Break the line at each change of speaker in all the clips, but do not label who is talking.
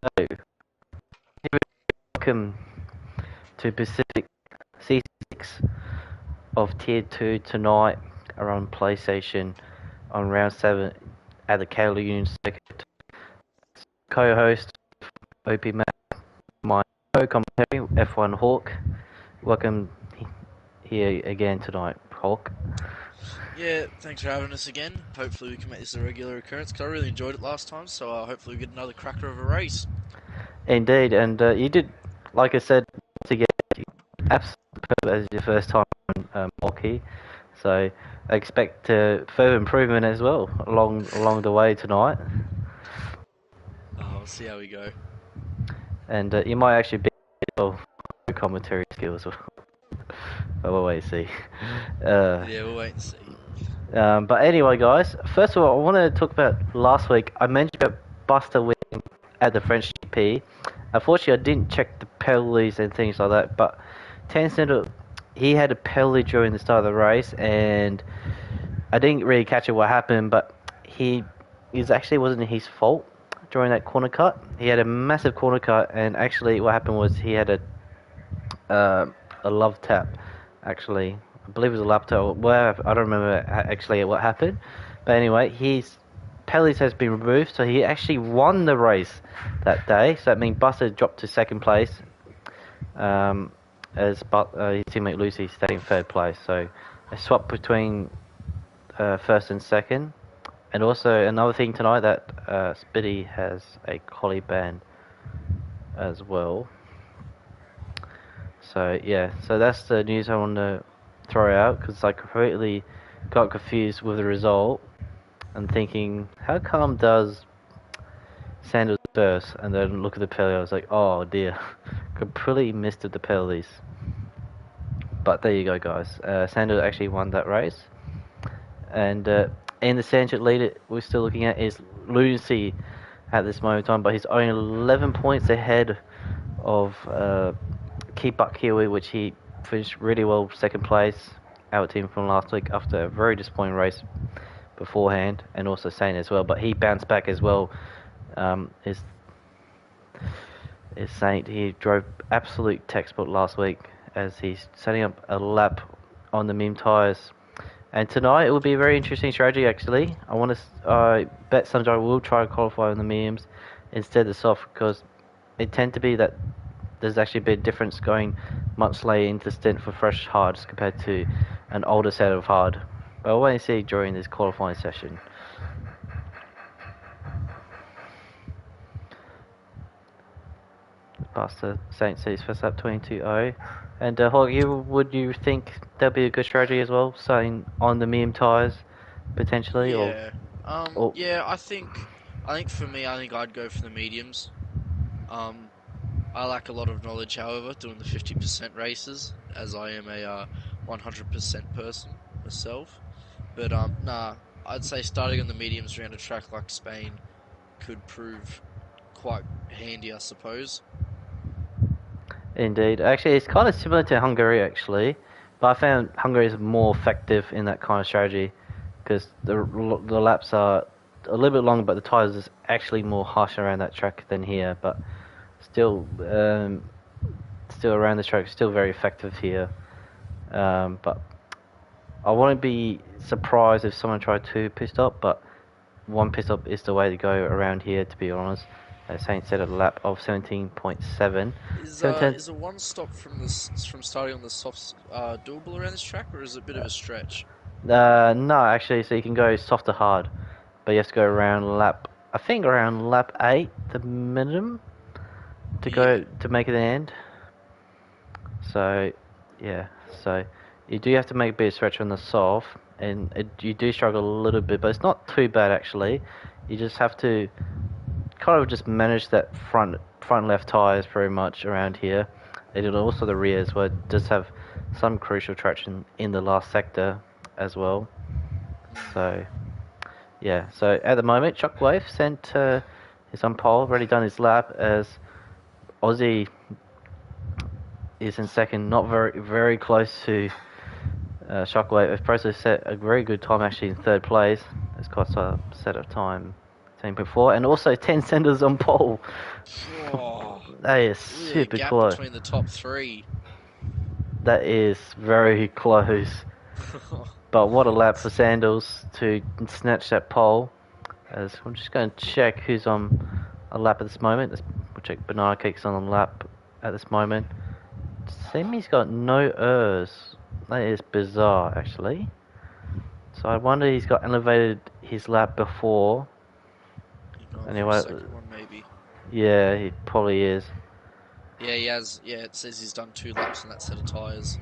So, welcome to Pacific C6 of Tier 2 tonight around PlayStation on round 7 at the Cable Union Circuit. Co-host OP Matt, my co-commentary F1 Hawk. Welcome here again tonight, Hawk.
Yeah, thanks for having us again. Hopefully we can make this a regular occurrence because I really enjoyed it last time, so hopefully we get another cracker of a race.
Indeed, and you did, like I said, to get absolutely perfect as your first time on hockey. So I expect further improvement as well along the way tonight,
We'll see how we go.
and you might actually be well commentary skills. But we'll wait and see. Uh,
Yeah, we'll wait and see.
but anyway, guys, first of all, I want to talk about last week. I mentioned about Buster winning at the French GP. Unfortunately, I didn't check the penalties and things like that, but Tencent, he had a penalty during the start of the race, and I didn't really catch it what happened, but it actually wasn't his fault during that corner cut. He had a massive corner cut, and actually what happened was he had a love tap, actually. I believe it was a love tap. Well, I don't remember actually what happened, but anyway, his penalties has been removed, so he actually won the race that day. So that means Buster dropped to second place, as his teammate Lucy stayed in third place. So a swap between first and second. And also another thing tonight that Spitty has a collie ban as well. So yeah, so that's the news I want to throw out because I completely got confused with the result and thinking, how come does Sanders first and then look at the penalty? I was like, oh dear, completely missed the penalties. But there you go, guys. Sanders actually won that race, and in the Sanders lead, we're still looking at is Lunacy at this moment in time, but he's only 11 points ahead of Keep Up Kiwi, which he finished really well second place, out team from last week after a very disappointing race beforehand, and also Saint as well. But he bounced back as well. Is Saint, he drove absolute textbook last week as he's setting up a lap on the meme tires. And tonight it will be a very interesting strategy actually. I bet Sunjai will try to qualify on the memes instead of the soft because it tend to be that there's actually a bit of difference going much later into the stint for fresh hards compared to an older set of hard. But I'll wait and see during this qualifying session. Buster Saint sees first up 22-0. And Hawk, would you think that'd be a good strategy as well, starting on the meme tires potentially,
Yeah.
or
Yeah, I think for me, I think I'd go for the mediums. Um, I lack a lot of knowledge, however, doing the 50% races, as I am a 100% person myself. But nah, I'd say starting on the mediums around a track like Spain could prove quite handy, I suppose.
indeed. Actually, it's kind of similar to Hungary, actually. But I found Hungary is more effective in that kind of strategy because the laps are a little bit longer, but the tires is actually more harsh around that track than here. But still, still around the track, still very effective here. But I wouldn't be surprised if someone tried two pit stop, but one pit stop is the way to go around here, to be honest. Saint said a lap of 17.7.
Is a one stop from starting on the softs doable around this track, or is it a bit of a stretch?
No, actually, so you can go soft to hard, but you have to go around I think around lap 8, the minimum, to
Yeah.
go to make it the end. So, yeah, so you do have to make a bit of stretch on the soft, and you do struggle a little bit, but it's not too bad actually. You just have to kind of just manage that front left tires very much around here. And also the rears where it does have some crucial traction in the last sector as well.
Mm.
So yeah, so at the moment Shockwave sent is on pole, already done his lap as Aussie is in second, not very close to Shockwave. If Proto set a very good time actually in third place, it's got a set of time 10.4, and also 10 centers on pole.
Oh,
That is
look at the
super
gap
close.
between the top three.
That is very close. But what a lap for Sandals to snatch that pole. As I'm just going to check who's on a lap at this moment. We'll check Banana Cake's on a lap at this moment. Semi's got no errs. That is bizarre, actually. So I wonder he's got elevated his lap before.
He's going for a
Anyway,
second one, maybe.
yeah, he probably is.
Yeah, he has. Yeah, it says he's done 2 laps on that set of tyres.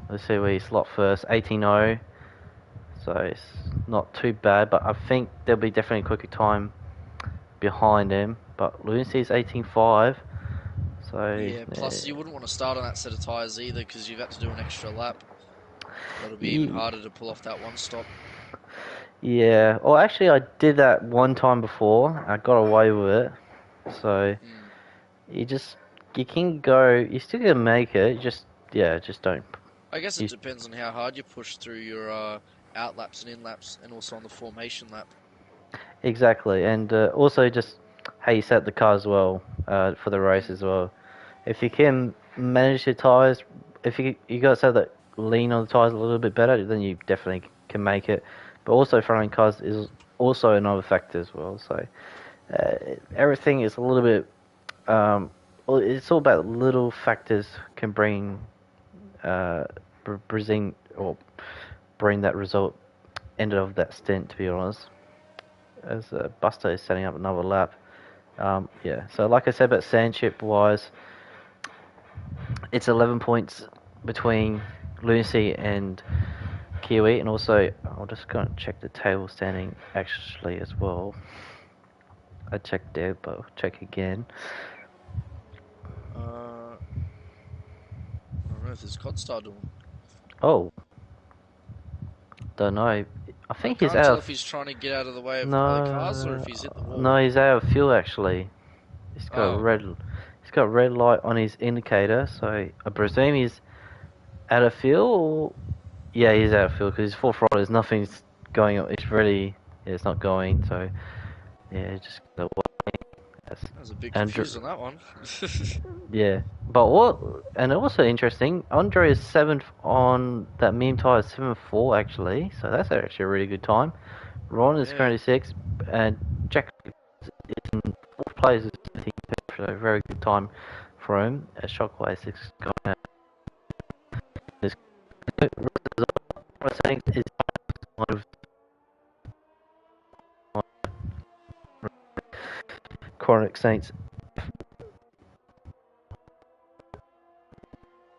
Let's see where he slot first. 18.0. So it's not too bad, but I think there'll be definitely a quicker time behind him. But Lucy's 18.5. So
Yeah, plus you wouldn't want to start on that set of tyres either because you've had to do an extra lap. That'll be even harder to pull off that one stop.
Yeah. Well, actually, I did that one time before. I got away with it. So you can go. You still gonna make it. Just don't.
I guess it depends on how hard you push through your out laps and in laps, and also on the formation lap.
Exactly, and also just how you set the car as well for the race as well. If you can manage your tires, if you got to that lean on the tires a little bit better, then you definitely can make it. But also front end cars is also another factor as well. So everything is a little bit. Well, it's all about little factors can bring bring that result ended of that stint. To be honest, as Buster is setting up another lap. Yeah, so like I said about Sandship wise, it's 11 points between Lucy and Kiwi, and also I'll just go and check the table standing actually as well. I checked there, but I'll check again.
I don't know if it's Codstar doing.
Oh, don't know. I
I
think he's
can't
out
tell
of.
if he's trying to get out of the way of other cars or if
No,
he's hit the wall.
no, he's out of fuel actually. He's got
Oh,
he's got red light on his indicator, so I presume he's out of fuel. Yeah, he's out of fuel because his full throttle. There's nothing's going on. It's really, yeah, it's not going. So yeah, just the
I was a bit
and
confused on that one.
yeah, but what and also interesting. Andre is 7th on that meme tire 7.4 actually. So that's actually a really good time. Ron is
Yeah.
currently 6th, and Jack is in 4th place. I think so a very good time for him. Shockwave 6 going out. This saying is one of Chronic Saints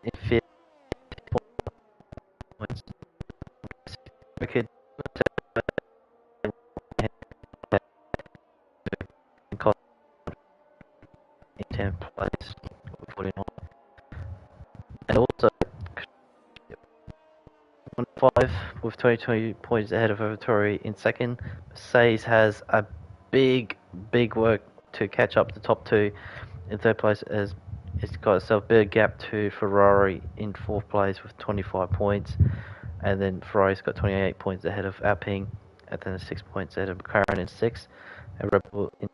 in 5th points. Wicked in 10th place, 49. And also 5 with 20 points ahead of Vittori in 2nd. Mercedes has a big work to catch up the top 2 in 3rd place as it's got itself a big gap to Ferrari in 4th place with 25 points, and then Ferrari's got 28 points ahead of Alpine, and then 6 points ahead of McLaren in 6th, and Red Bull in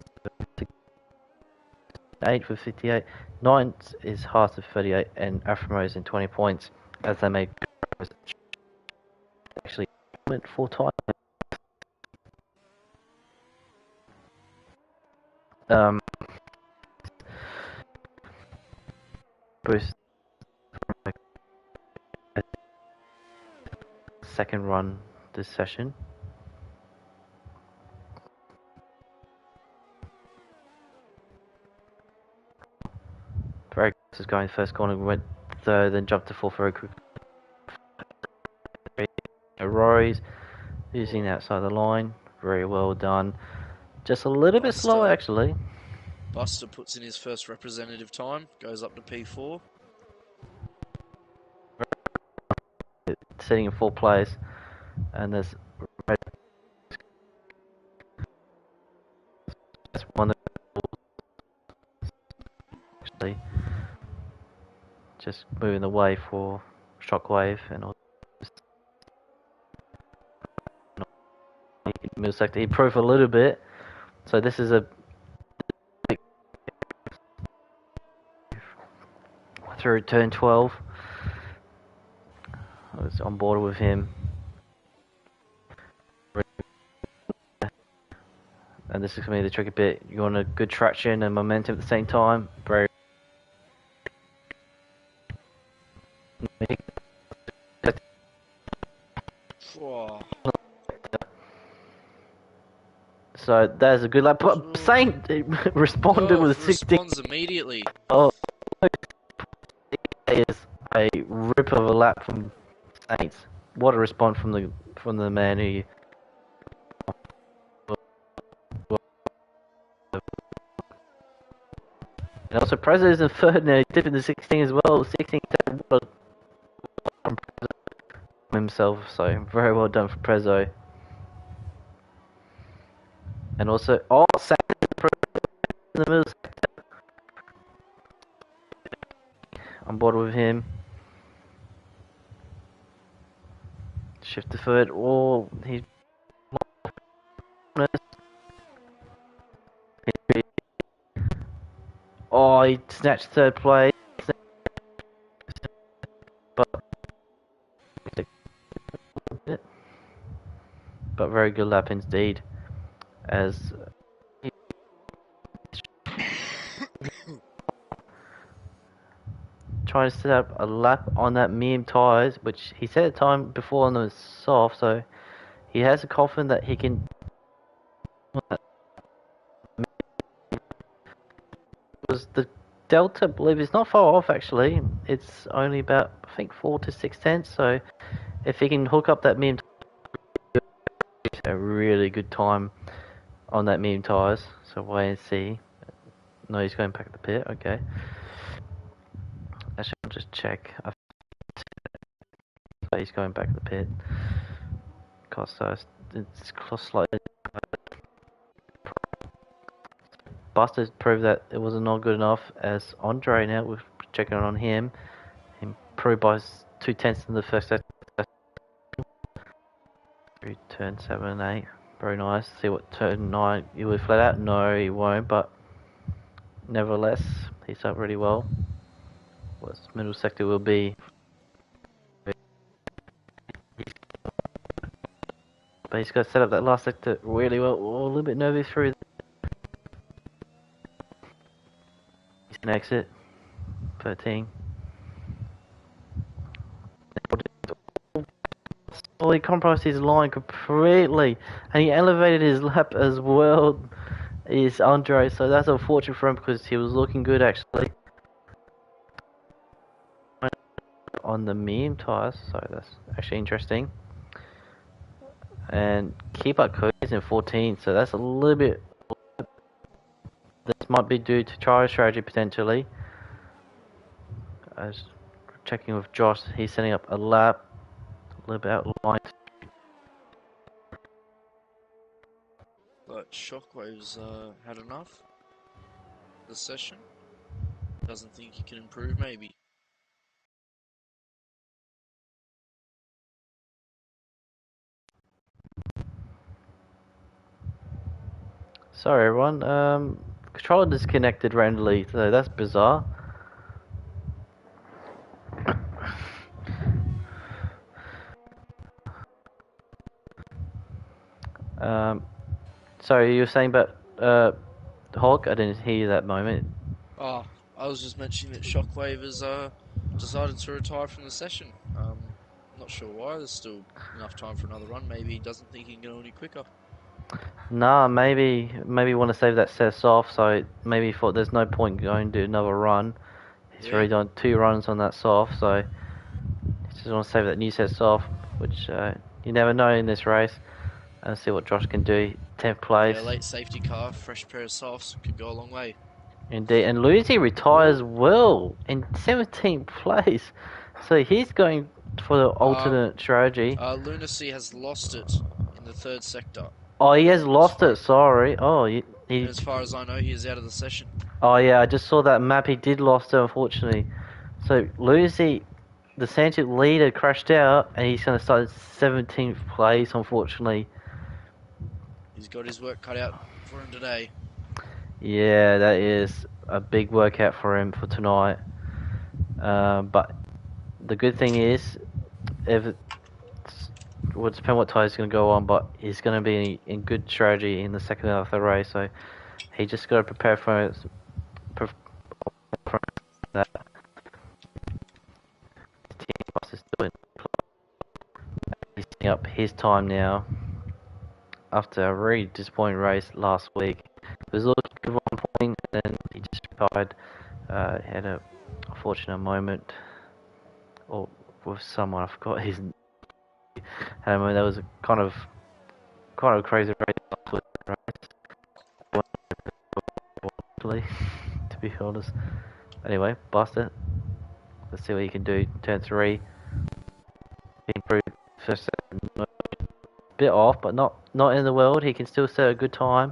8th with 58. 9th is Haas with 38, and Alfa Romeo's in 20 points as they made actually went 4 times. Bruce second run this session. Very is going first corner, went third, then jumped to fourth very quickly. Rory's using the outside the line, very well done. Just a little bit slow actually.
Buster puts in his first representative time, goes up to P4.
Sitting in 4th place, and there's one actually just moving the way for Shockwave and all. He improved a little bit, So this is a through turn 12. I was on board with him. And this is going to be the tricky bit. You want a good traction and momentum at the same time. Very.
Oh,
So there's a good lap. But Saint responded with a 16.
responds immediately.
Oh, it is a rip of a lap from Saints. What a response from the man who. And also, Prezzo is in third now. He's dipping the 16 as well. 16 from himself. So very well done for Prezzo. And also, oh, Saints in the middle. On board with him. Shift to third. Oh, he's. Oh, he snatched third place. But very good lap indeed. As trying to set up a lap on that medium tyres, which he said at the time before on the soft, so he has a confidence that he can. Was the delta, I believe, is not far off actually. It's only about, I think, 4 to 6 tenths. So if he can hook up that medium, a really good time on that medium tyres. So wait and see. No, he's going back to the pit. Okay. Actually, I'll just check. I think he's going back to the pit. Costa, it's slightly. Buster proved that it was not good enough. As Andre now, we're checking on him. Improved by 2 tenths in the first set. Turn 7 and 8. Very nice. See what turn 9 he will flat out. No, he won't, but nevertheless, he's up really well. What middle sector will be. But he's got to set up that last sector really well. Oh, a little bit nervous through. He's going to exit. 13. Oh, he compromised his line completely. And he elevated his lap as well. Is Andre, so that's unfortunate for him because he was looking good actually on the medium tires, so that's actually interesting. And keep up cruise in 14, so that's a little bit. This might be due to tire strategy potentially. As checking with Josh, he's setting up a lap, a little bit outlined.
But Shockwave's had enough this session. Doesn't think he can improve, maybe.
Sorry everyone, controller disconnected randomly, so that's bizarre. Sorry, you were saying about Hawk? I didn't hear you that moment.
Oh, I was just mentioning that Shockwave has decided to retire from the session. Not sure why. There's still enough time for another run. Maybe he doesn't think he can go any quicker.
Nah, maybe want to save that set off, so maybe he thought there's no point going to another run. He's already done 2 runs on that soft, so he just want to save that new set off, which you never know in this race. And see what Josh can do. 10th place.
Yeah, late safety car, fresh pair of softs, could go a long way.
Indeed, and Lucy retires well in 17th place, so he's going for the alternate strategy.
Lunacy has lost it in the 3rd sector.
Oh, he has lost it. Sorry. Oh,
As far as I know, he is out of the session.
Oh yeah, I just saw that map. He did lost it, unfortunately. So Lucy, the Santic leader, crashed out, and he's going to start at 17th place, unfortunately.
He's got his work cut out for him today.
Yeah, that is a big workout for him for tonight. But the good thing is, if it's, would depend what tire he's going to go on, but he's going to be in good strategy in the second half of the race. So he just got to prepare for that. Is doing. He's setting up his time now after a really disappointing race last week. It was looking good at one point, and then he just retired. Had a fortunate moment, or with someone I forgot his name. I mean, that was a kind of a crazy race last week, right? To be honest. Anyway, Buster, let's see what he can do. Turn 3, improved first set, a bit off, but not in the world. He can still set a good time.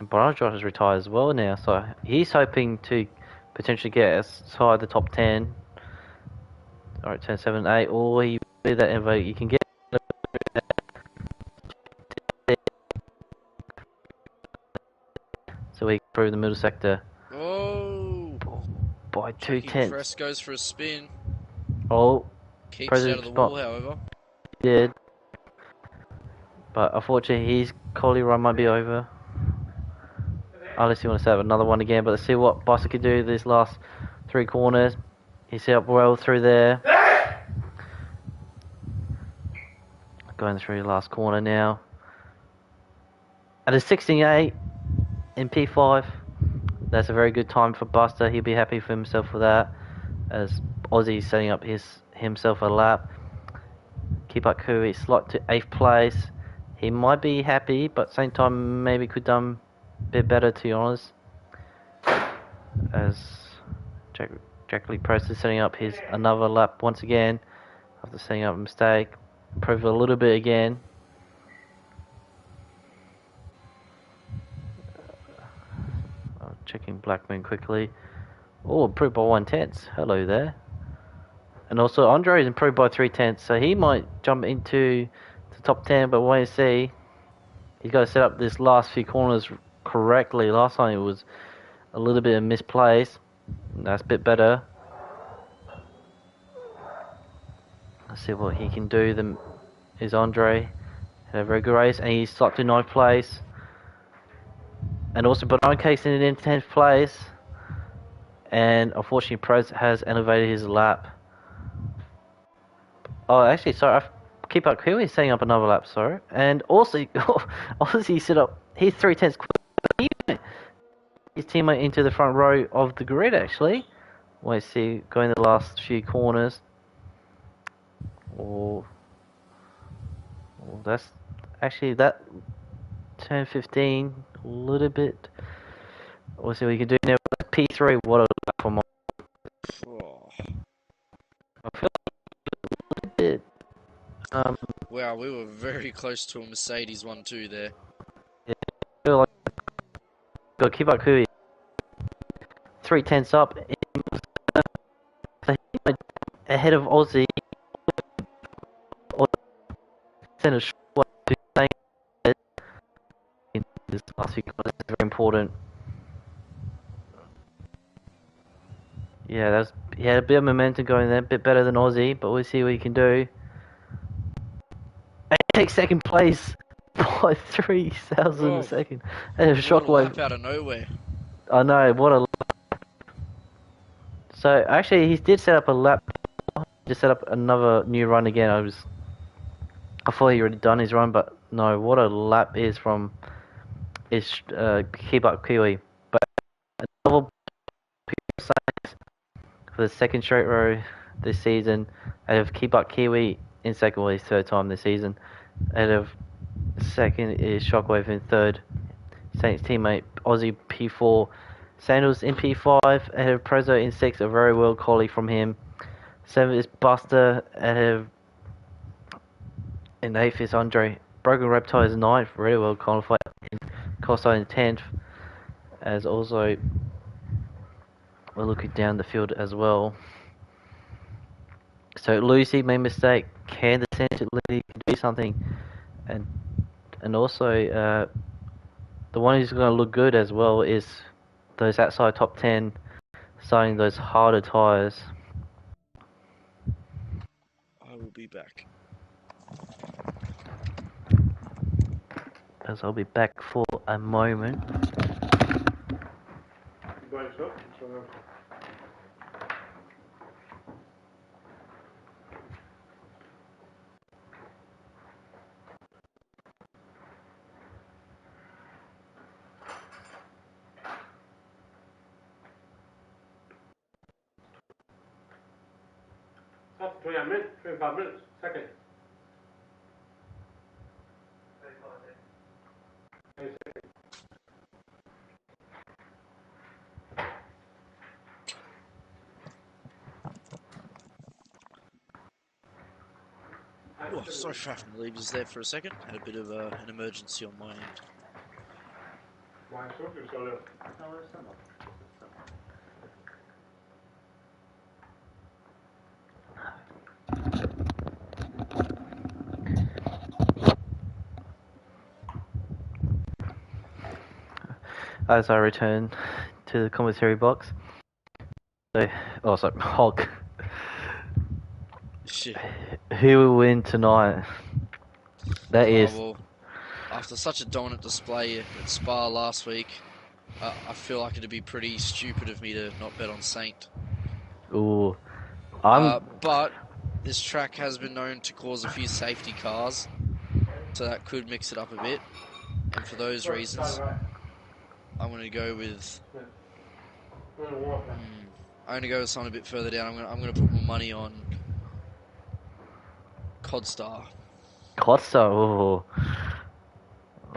And Brian Josh has retired as well now, so he's hoping to potentially get as high the top 10. Alright, turn 7, 8, or he do that info. You can get so he can improve the middle sector.
Oh!
By 2
Jackie
tenths.
Crest goes for a spin.
Oh,
Keeps it out of the wall, however.
Did. But unfortunately, his quality run might be over. Unless he wants to set up another one again. But let's see what Buster can do these last 3 corners. He set up well through there. Going through the last corner now. At a 16.8 in P5. That's a very good time for Buster. He'll be happy for himself for that. As Aussie's setting up himself a lap. Keep up Kui slot to 8th place. He might be happy, but at the same time maybe could done a bit better, to be honest. As Jack Lee Press is setting up his another lap once again after setting up a mistake. Improve a little bit again. Checking Blackman quickly. Oh, improved by 1/10. Hello there. And also Andre is improved by 3/10, so he might jump into the top 10, but wait and see. He's got to set up this last few corners correctly. Last time it was a little bit of misplaced. That's a bit better. Let's see what he can do. Is Andre had a very good race, and he's slopped to 9th place. And also Bernard Case in 10th place. And unfortunately, Prez has elevated his lap. Oh, actually, sorry. Keep up Kiwi setting up another lap, sorry. And also, obviously, he set up his 3/10 his teammate into the front row of the grid, actually. Let's see, going the last few corners. Oh, that's actually that turn 15, a little bit. We'll see what we can do now. P3, what a lap for my.
Oh.
I feel like a little bit.
Wow, we were very close to a Mercedes 1-2 there.
Yeah, I feel like got to keep up Kui. 3/10 up. Ahead of Aussie. Send a short to in this last few corners is very important. Yeah, he had a bit of momentum going there, a bit better than Aussie, but we'll see what he can do. And he takes second place by 3,000 a second. And a shockwave.
Lap out of nowhere.
I know, what a lap. So actually, he did set up a lap. Just set up another new run again. I thought he already done his run, but no, what a lap is from his keep up Kiwi. But a double for the second straight row this season. Out of keep up Kiwi in second, well, his third time this season. Out of second is Shockwave in third. Saints teammate Aussie P4. Sandals in P5. Ahead of Prezzo in 6, a very well collie from him. 7th is Buster. Ahead of in 8th is Andre. Broken Reptile is 9th, very well qualified. Costa in 10th. As also we're looking down the field as well. So Lucy made a mistake. Can the Central League do something? And also, the one who's going to look good as well is those outside top 10, starting those harder tyres.
I will be back.
As I'll be back for a moment.
That's 25 minutes, second.
Oh, sorry for having to leave us there for a second. Had a bit of an emergency on my end.
As I return to the commentary box. Sorry, Hulk.
Shit.
Who will win tonight? That is.
Well, after such a dominant display at Spa last week, I feel like it'd be pretty stupid of me to not bet on Saint.
Ooh.
But this track has been known to cause a few safety cars, so that could mix it up a bit. And for those reasons, I'm going to go with. I'm going to go with something a bit further down. I'm going to put my money on Codstar.
Costa. Ooh.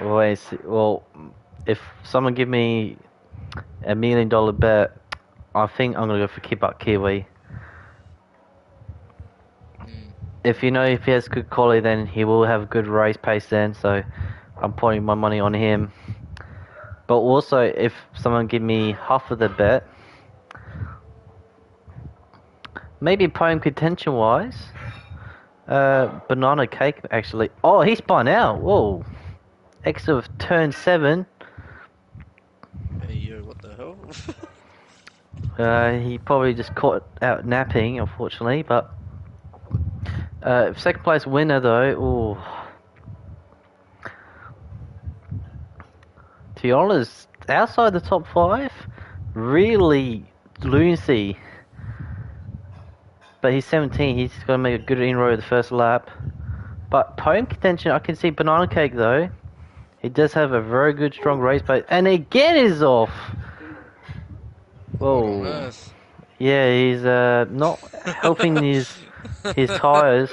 Wait. Well, if someone give me $1 million bet, I think I'm gonna go for Keep Up Kiwi. If he has good quality, then he will have good race pace then. So I'm putting my money on him. But also, if someone give me half of the bet, maybe podium contention wise, Banana Cake actually. Oh, he spun out. Whoa. Exit of turn 7.
Hey, yo, what the hell?
He probably just caught out napping, unfortunately. But second place winner though. Ooh. To be honest, outside the top 5, really Lucy. But he's 17. He's got to make a good inroad the first lap. But podium contention, I can see Banana Cake though. He does have a very good, strong race pace, and again is off. Whoa.
What on earth?
Yeah, he's not helping his tyres.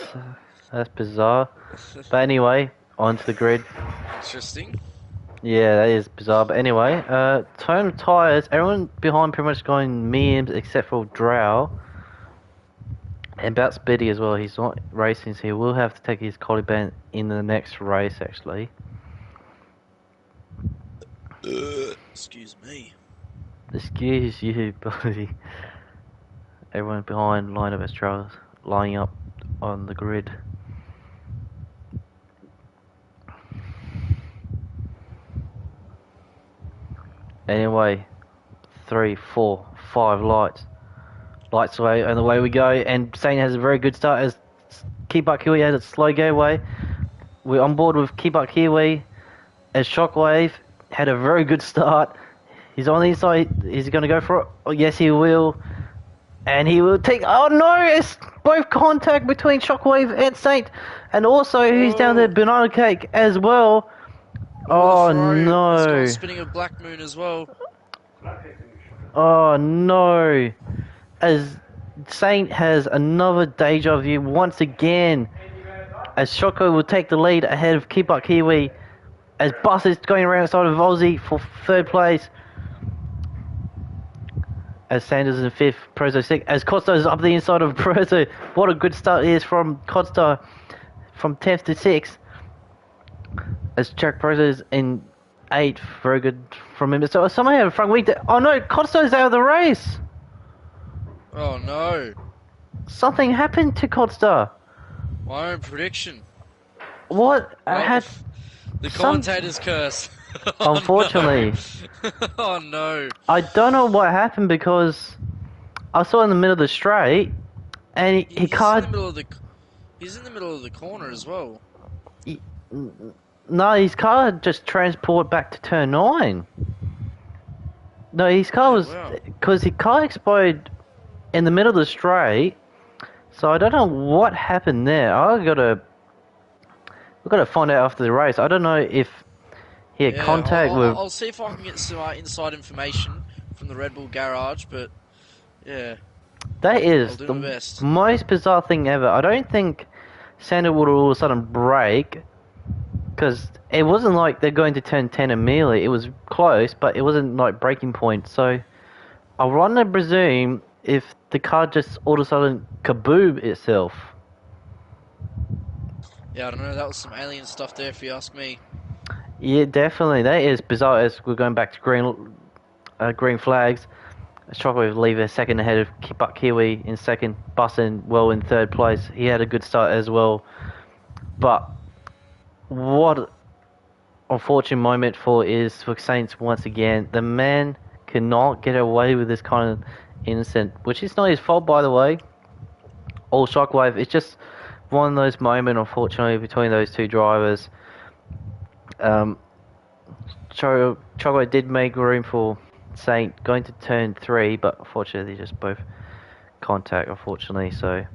That's bizarre. But anyway, onto the grid.
Interesting.
Yeah, that is bizarre. But anyway, turn of tyres. Everyone behind pretty much going mediums except for Drow. And about Speedy as well. He's not racing, so he will have to take his collie band in the next race actually.
Excuse me.
Excuse you, buddy. Everyone behind line of Australia lining up on the grid. Anyway, 3, 4, 5 lights. Lights away, and away we go. And Saint has a very good start as Keep Up Kiwi has a slow gateway. We're on board with Keep Up Kiwi as Shockwave had a very good start. He's on the inside. Is he going to go for it? Oh, yes, he will. And he will take... Oh, no! It's both contact between Shockwave and Saint. And also, he's down there, Banana Cake as well. Oh, no.
He's got spinning a Black Moon as well.
Oh, no. As Saint has another deja vu once again. As Shockwave will take the lead ahead of Keep Up Kiwi. As Bus is going around the side of Aussie for 3rd place. As Sanders in 5th, Prozo 6th. As Costa is up the inside of Prozo. What a good start it is from Costa from 10th to 6th. As Jack Prozo is in 8th. Very good from him. So someone had a front week. Oh no, Costa is out of the race.
Oh no.
something happened to Codstar.
My own prediction.
What? I
Well,
had
the
some.
commentator's curse. Oh no.
Unfortunately,
Oh no.
I don't know what happened because I saw in the middle of the straight, and he
He's in the
can't.
middle of the. He's in the middle of the corner as well.
He, no, his car just transport back to turn 9. No, his car
Yeah,
was
wow.
because his car exploded in the middle of the straight. So I don't know what happened there. We gotta find out after the race. I don't know if he had
Yeah,
contact with.
I'll see if I can get some inside information from the Red Bull garage, but yeah,
That
I'll
is
do
the
my best.
most bizarre thing ever. I don't think Santa would all of a sudden brake because it wasn't like they're going to turn 10 immediately. It was close, but it wasn't like breaking point. So I want to presume if the car just all of a sudden kaboom itself.
Yeah, I don't know. That was some alien stuff there, if you ask me.
Yeah, definitely. That is bizarre as we're going back to green flags. Shockwave leave a second ahead of Buck Kiwi in second. Bussin well in third place. He had a good start as well. But what unfortunate moment for Saints once again. The man cannot get away with this kind of innocent, which is not his fault, by the way. All Shockwave. It's just one of those moments, unfortunately, between those two drivers. Shockwave did make room for Saint going to turn 3, but unfortunately, they just both contact, unfortunately. So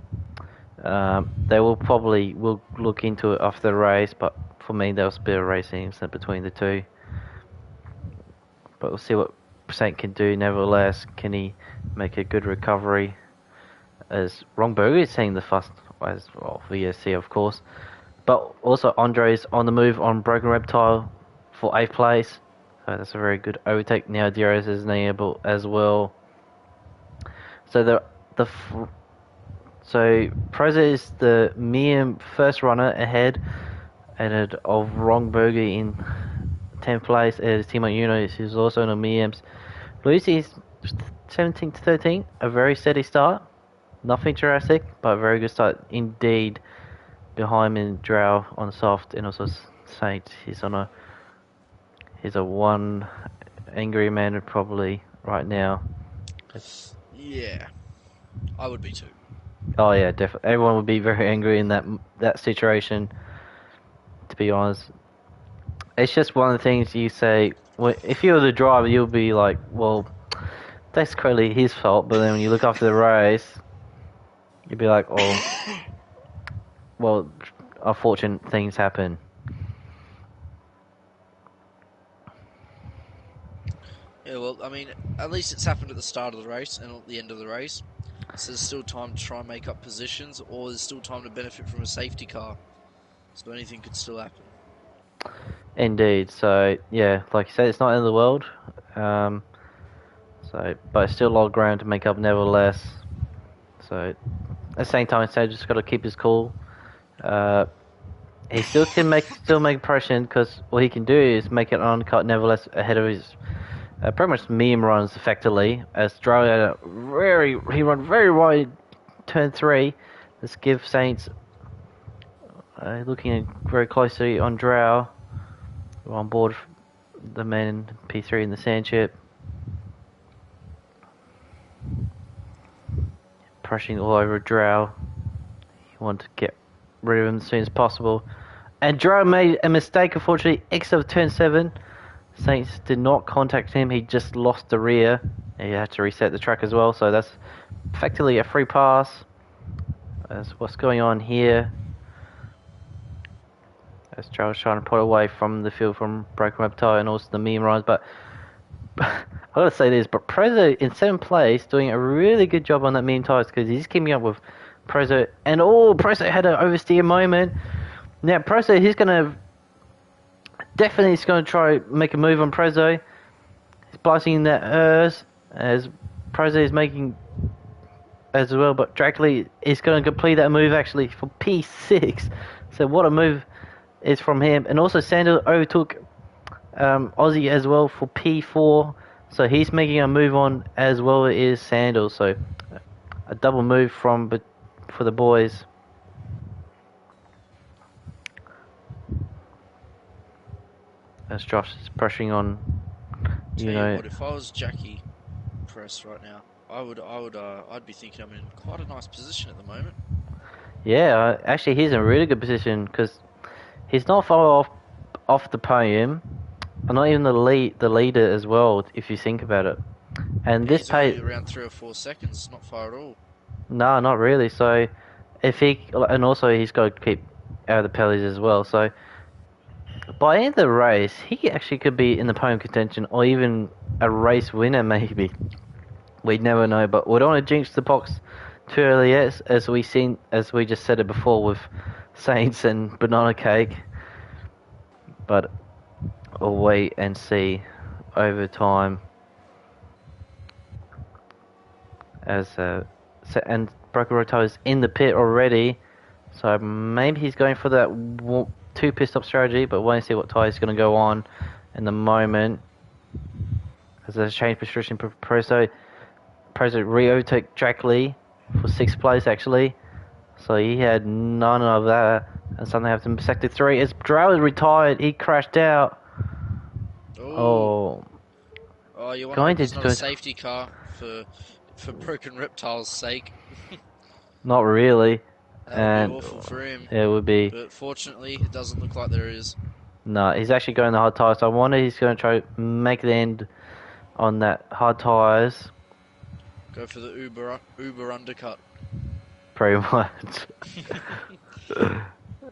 they will look into it after the race, but for me, there was a bit of racing incident between the two. But we'll see what Saint can do. Nevertheless, can he make a good recovery? As Rongberg is seeing the first as well for ESC, of course. But also Andre's on the move on Broken Reptile for 8th place. So that's a very good overtake. Now Dios is enabled as well. So so Preza is the mere first runner ahead of Rongberger in 10th place as Timo Yuno, who's also in the MEMs. Lucy's 17 to 13, a very steady start. Nothing drastic, but a very good start indeed. Behind him, Drow on soft, and also Saint. He's a one angry man probably right now.
Yeah, I would be too.
Oh yeah, definitely. Everyone would be very angry in that situation. To be honest, it's just one of the things you say. Well, if you're the driver, you'll be like, well, that's clearly his fault. But then when you look after the race, you'd be like, oh, well, unfortunate things happen.
Yeah, well, I mean, at least it's happened at the start of the race and at the end of the race. So there's still time to try and make up positions, or there's still time to benefit from a safety car. So anything could still happen.
Indeed. So yeah, like you said, it's not the end of the world. But it's still a lot of ground to make up, nevertheless. So at the same time, Sage just got to keep his cool. He still can make pressure because what he can do is make it uncut, nevertheless ahead of his pretty much meme runs effectively. As Drow he run very wide, turn 3. Let's give Saints looking very closely on Drow. We're on board the men P3 in the sand chip. Pressing all over Drow. You want to get rid of him as soon as possible. And Drow made a mistake, unfortunately, exit of turn 7. Saints did not contact him, he just lost the rear. He had to reset the track as well, so that's effectively a free pass. That's what's going on here. As Drow's trying to pull away from the field from Broken Reptile and also the meme runs, but I gotta say this, but Prezzo in 7th place doing a really good job on that meme tires because he's keeping up with Prezzo, and Prezzo had an oversteer moment. Now Prezzo, he's gonna try make a move on Prezzo. He's blasting in that as Prezzo is making as well, but Dracula is going to complete that move actually for P6. So what a move is from him, and also Sandal overtook Aussie as well for P4, so he's making a move on as well as Sandal, so a double move from for the boys. As Josh is pressuring on,
Tell you what, if I was Jackie Press right now, I'd be thinking I'm in quite a nice position at the moment.
Yeah, actually, he's in a really good position because he's not far off the podium, and not even the leader as well. If you think about it, and
Yeah,
this
he's only
pace,
around 3 or 4 seconds, not far at all.
no, not really. So if he, and also he's got to keep out of the penalties as well. So by the end of the race, he actually could be in the podium contention or even a race winner maybe. We never know, but we don't want to jinx the box too early yet, as we just said it before with Saints and Banana Cake. But we'll wait and see over time. And Broken Roto is in the pit already, so maybe he's going for that 2 pit stop strategy. But we'll see what tire is going to go on in the moment. As there's a change position for Prozo re-overtook Jack Lee for 6th place actually. So he had none of that, and suddenly have to sector 3. As Drow retired, he crashed out.
Oh, you want to hope it's not a
to
safety car for Broken Reptile's sake.
Not really.
That would be awful for him.
It would be.
But fortunately, it doesn't look like there is.
No, he's actually going the hard tyres. So I wonder he's going to try to make the end on that hard tyres.
Go for the Uber undercut.
Pretty much.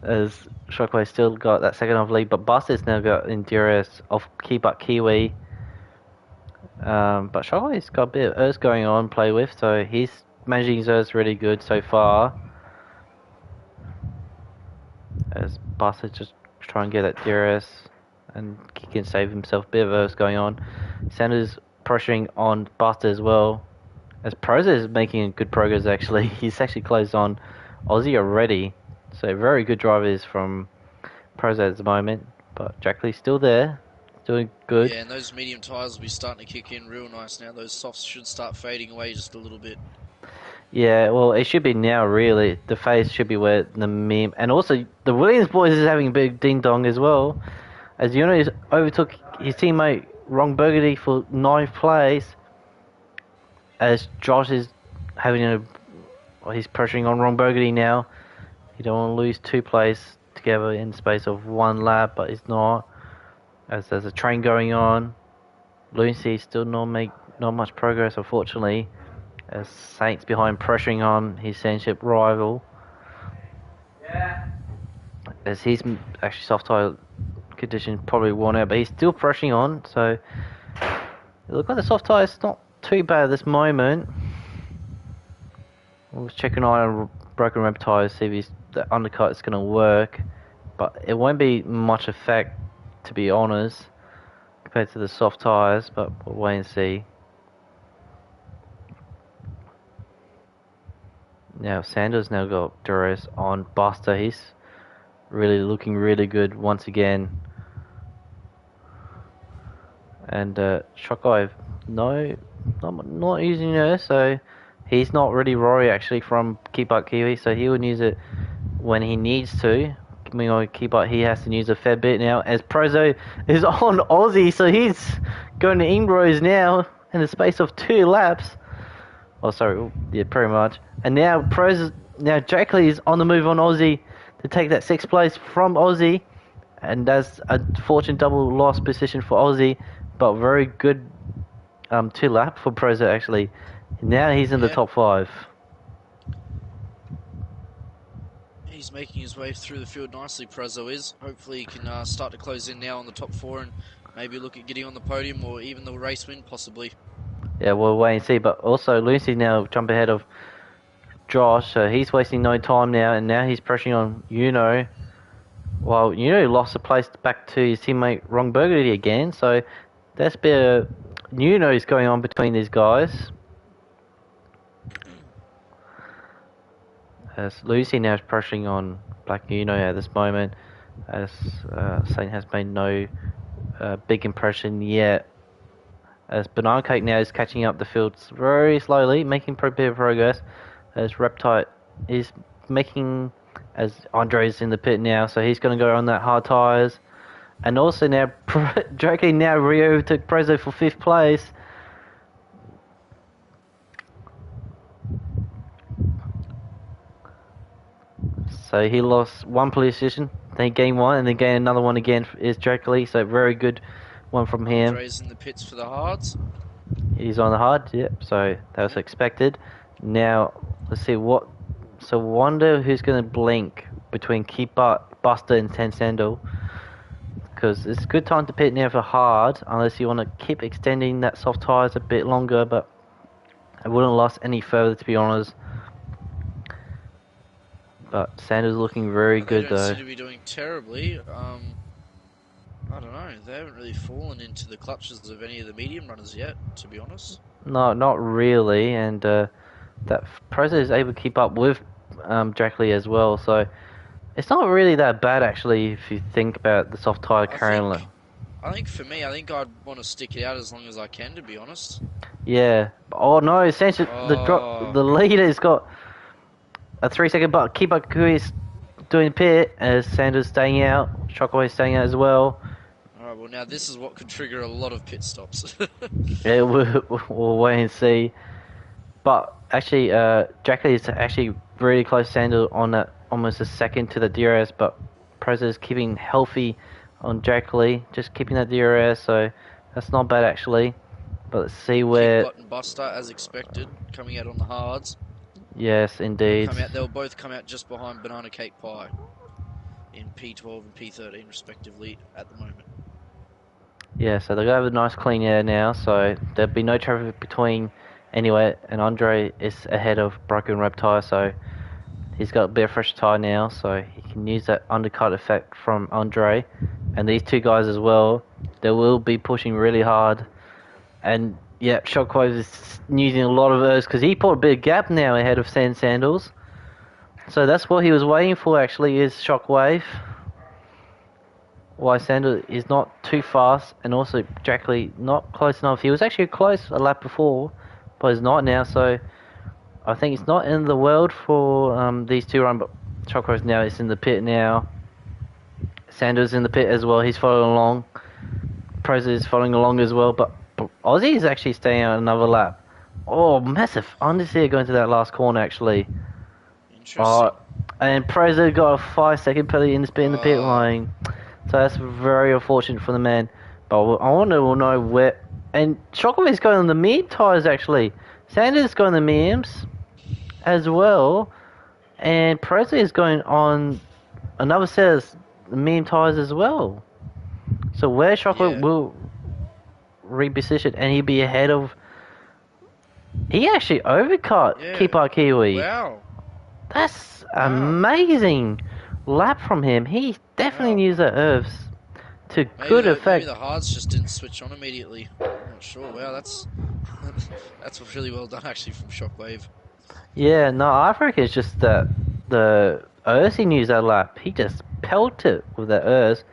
As Shockwave still got that second off lead, but Buster's now got Endurance off Kiwi. But Shockwave's got a bit of Earth going on, play with, so he's managing his Earth really good so far. As Buster just try and get that DRS and he can save himself a bit of Earth going on. Sanders pressuring on Buster as well. As Proza is making good progress actually. He's actually closed on Aussie already. So very good drivers from Proza at the moment. But Jack Lee's still there. Doing good.
Yeah, and those medium tyres will be starting to kick in real nice now. Those softs should start fading away just a little bit.
Yeah, well, it should be now, really. The face should be where the meme... And also, the Williams boys is having a big ding-dong as well. As you know, he overtook his teammate Ron Burgundy for 9th place. As Josh is having he's pressuring on Ron Burgundy now. You don't want to lose 2 places together in the space of 1 lap, but he's not. As there's a train going on. Lucy still not much progress, unfortunately. As Saints behind pressuring on his Sandship rival. Yeah. As he's actually soft tire condition probably worn out, but he's still pressuring on, so it looks like the soft tire is not too bad at this moment. We'll check an eye on Broken Ramp tires, see if the undercut is going to work, but it won't be much effect, to be honest, compared to the soft tires, but we'll wait and see. Now Sanders now got Duress on Buster. He's really looking really good once again. And Shockwave, no, not using her, so he's not really Rory actually from Keep Up Kiwi, so he would use it when he needs to. Keep Up, he has to use a fair bit now. As Prozo is on Aussie, so he's going to Inbros now in the space of 2 laps. Oh, sorry, yeah, pretty much. And now Jack Lee is on the move on Aussie to take that 6th place from Aussie. And that's a fortune double loss position for Aussie. But very good 2 lap for Proza actually. Now he's in the top 5.
He's making his way through the field nicely, Prozo is. Hopefully he can start to close in now on the top 4 and maybe look at getting on the podium or even the race win possibly. Yeah,
we'll wait and see. But also, Lucy now jump ahead of Josh, so he's wasting no time now, and now he's pressuring on Uno. Well, Uno lost the place back to his teammate Ron Burgundy again, so that's a bit of Uno's going on between these guys. As Lucy now is pressuring on Black Uno at this moment, as Saint has made no big impression yet. As Banana Cake now is catching up the fields very slowly, making a bit of progress. As Reptile is making, as Andre's in the pit now, so he's going to go on that hard tyres. And also now, Drake now re-overtook Prezzo for 5th place. So he lost one position, then he gained one, and then gained another one again is Drake. So very good one from him.
Andre's in the pits for the hards.
He's on the hard, yep, so that was expected. Now, let's see what... So wonder who's going to blink between Keeper, Buster and Sandal. Because it's a good time to pit now for hard, unless you want to keep extending that soft tyres a bit longer, but I wouldn't last any further, to be honest. But Sanders looking very good, though.
They don't seem to be doing terribly. I don't know. They haven't really fallen into the clutches of any of the medium runners yet, to be honest.
No, not really, and that Preza is able to keep up with Drackley as well, so it's not really that bad, actually, if you think about the soft tyre currently.
I think for me, I think I'd want to stick it out as long as I can, to be honest.
Yeah. Oh no, essentially the leader's got a 3-second but Keeper is doing pit as Sanders staying out, Shockwave staying out as well.
Alright, well now this is what could trigger a lot of pit stops.
Yeah, we'll wait and see. But actually, Drackley is actually really close to Sanders on that, almost a second to the DRS, but Preza is keeping healthy on Drackley, just keeping that DRS, so that's not bad actually. But let's see where...
Kickbot and Buster, as expected, coming out on the hards.
Yes, indeed.
They'll both come out just behind Banana Cake Pie in P12 and P13 respectively at the moment.
Yeah, so they're going to have a nice clean air now, so there'll be no traffic between anyway, and Andre is ahead of Broken Reptile, so he's got a bit of fresh tyre now, so he can use that undercut effect from Andre. And these two guys as well, they will be pushing really hard. And yeah, Shockwave is using a lot of those because he put a big gap now ahead of Sandals. So that's what he was waiting for actually, is Shockwave. Why Sandals is not too fast, and also Drackley not close enough. He was actually close a lap before, but he's not now, so I think it's not in the world for these two run, but Shockwave now is in the pit now. Sanders in the pit as well, he's following along. Preza is following along as well, but Aussie is actually staying out another lap. Oh, massive understeer going to that last corner actually.
Interesting.
And Preza got a 5-second penalty in the pit lane. So that's very unfortunate for the man. But I want to know where... And Shockwave is going on the medium tyres actually. Sanders is going on the mediums as well. And Preza is going on another set of medium tyres as well. So where Shockwave will reposition, and he'll be ahead of... He actually overcut Keeper Kiwi.
Wow.
That's amazing lap from him. He definitely used the Earths to good effect.
Maybe the hards just didn't switch on immediately. I'm not sure. Wow, that's really well done actually from Shockwave.
Yeah, no, I think it's just that the Earths he used that lap. He just pelted with the Earths.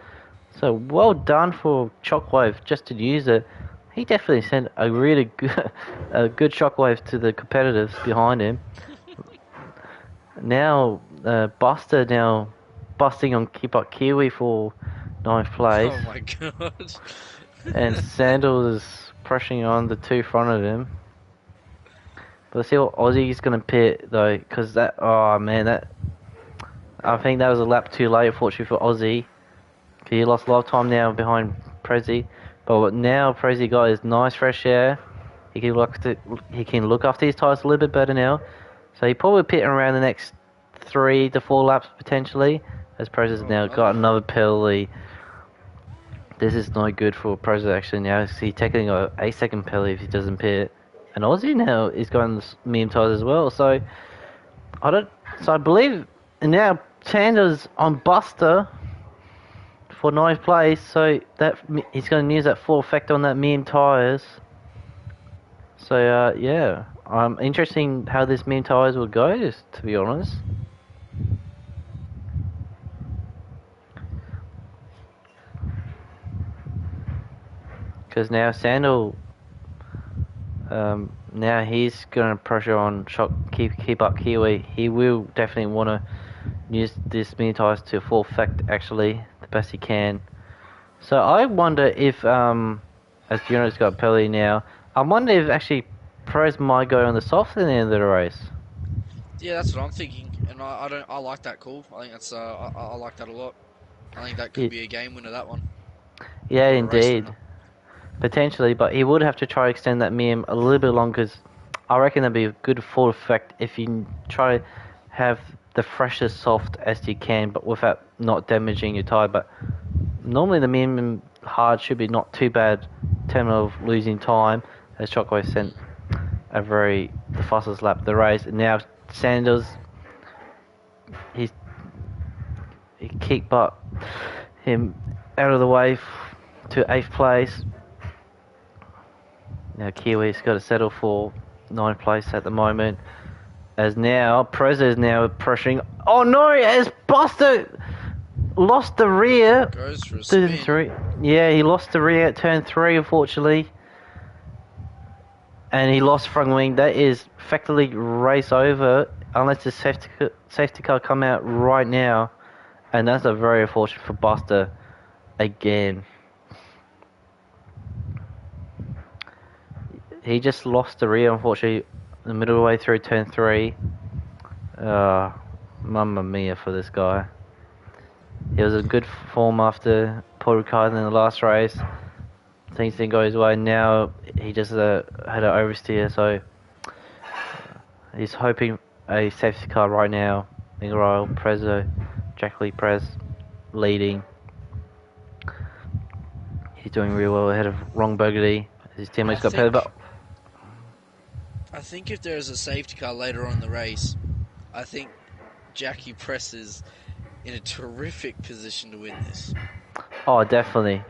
So well done for Shockwave just to use it. He definitely sent a really good Shockwave to the competitors behind him. Now, Buster now busting on Keep Kiwi for 9th place.
Oh my god.
And Sandals is pressuring on the two front of him. But let's see what Aussie's going to pit though, because that... Oh man, that... I think that was a lap too late, unfortunately, for Aussie. He lost a lot of time now behind Prezi. But now Prezi got his nice fresh air. He can look after his tyres a little bit better now. So he probably pitting around the next 3 to 4 laps potentially. As Prezi's now got another penalty. This is not good for Prezi actually now. He's taking a 8-second penalty if he doesn't pit. And Aussie now is going the medium tyres as well. So I believe now Sanders on Buster for 9th place, so that he's going to use that full effect on that medium tyres. So yeah, interesting how this medium tyres will go, to be honest. Because now Sandal Now he's going to pressure on keep up Kiwi. He will definitely want to use this mini tires to full effect, actually, the best he can. So I wonder if, as Gino's got Pelly now, I wonder if actually Perez might go on the soft end of the race.
Yeah, that's what I'm thinking, and I like that call. I think that's I like that a lot. I think that could be a game winner, that one.
Yeah,
Or a race
indeed.
winner.
Potentially, but he would have to try to extend that medium a little bit longer. Cause I reckon that'd be a good full effect if you try to have the freshest soft as you can, but without not damaging your tire. But normally the medium hard should be not too bad in terms of losing time, as Shockwave sent the fastest lap of the race. And now Sanders, he kicked him out of the way to 8th place. Now Kiwi's got to settle for 9th place at the moment. As now, Perez is now pressuring. Oh no, as Buster lost the rear.
Goes for a spin.
3. Yeah, he lost the rear at turn 3, unfortunately. And he lost front wing. That is effectively race over, unless the safety car come out right now. And that's a very unfortunate for Buster again. He just lost the rear, unfortunately, the middle way through turn 3. Mamma mia for this guy. He was in good form after Paul Ricard in the last race. Things didn't go his way. Now he just had an oversteer, so he's hoping a safety car right now. Miguel Prezzo, Jack Lee Prez leading. He's doing really well ahead of Ron Burgundy. His teammates got better, but
I think if there is a safety car later on in the race, I think Jackie Press is in a terrific position to win this.
Oh, definitely.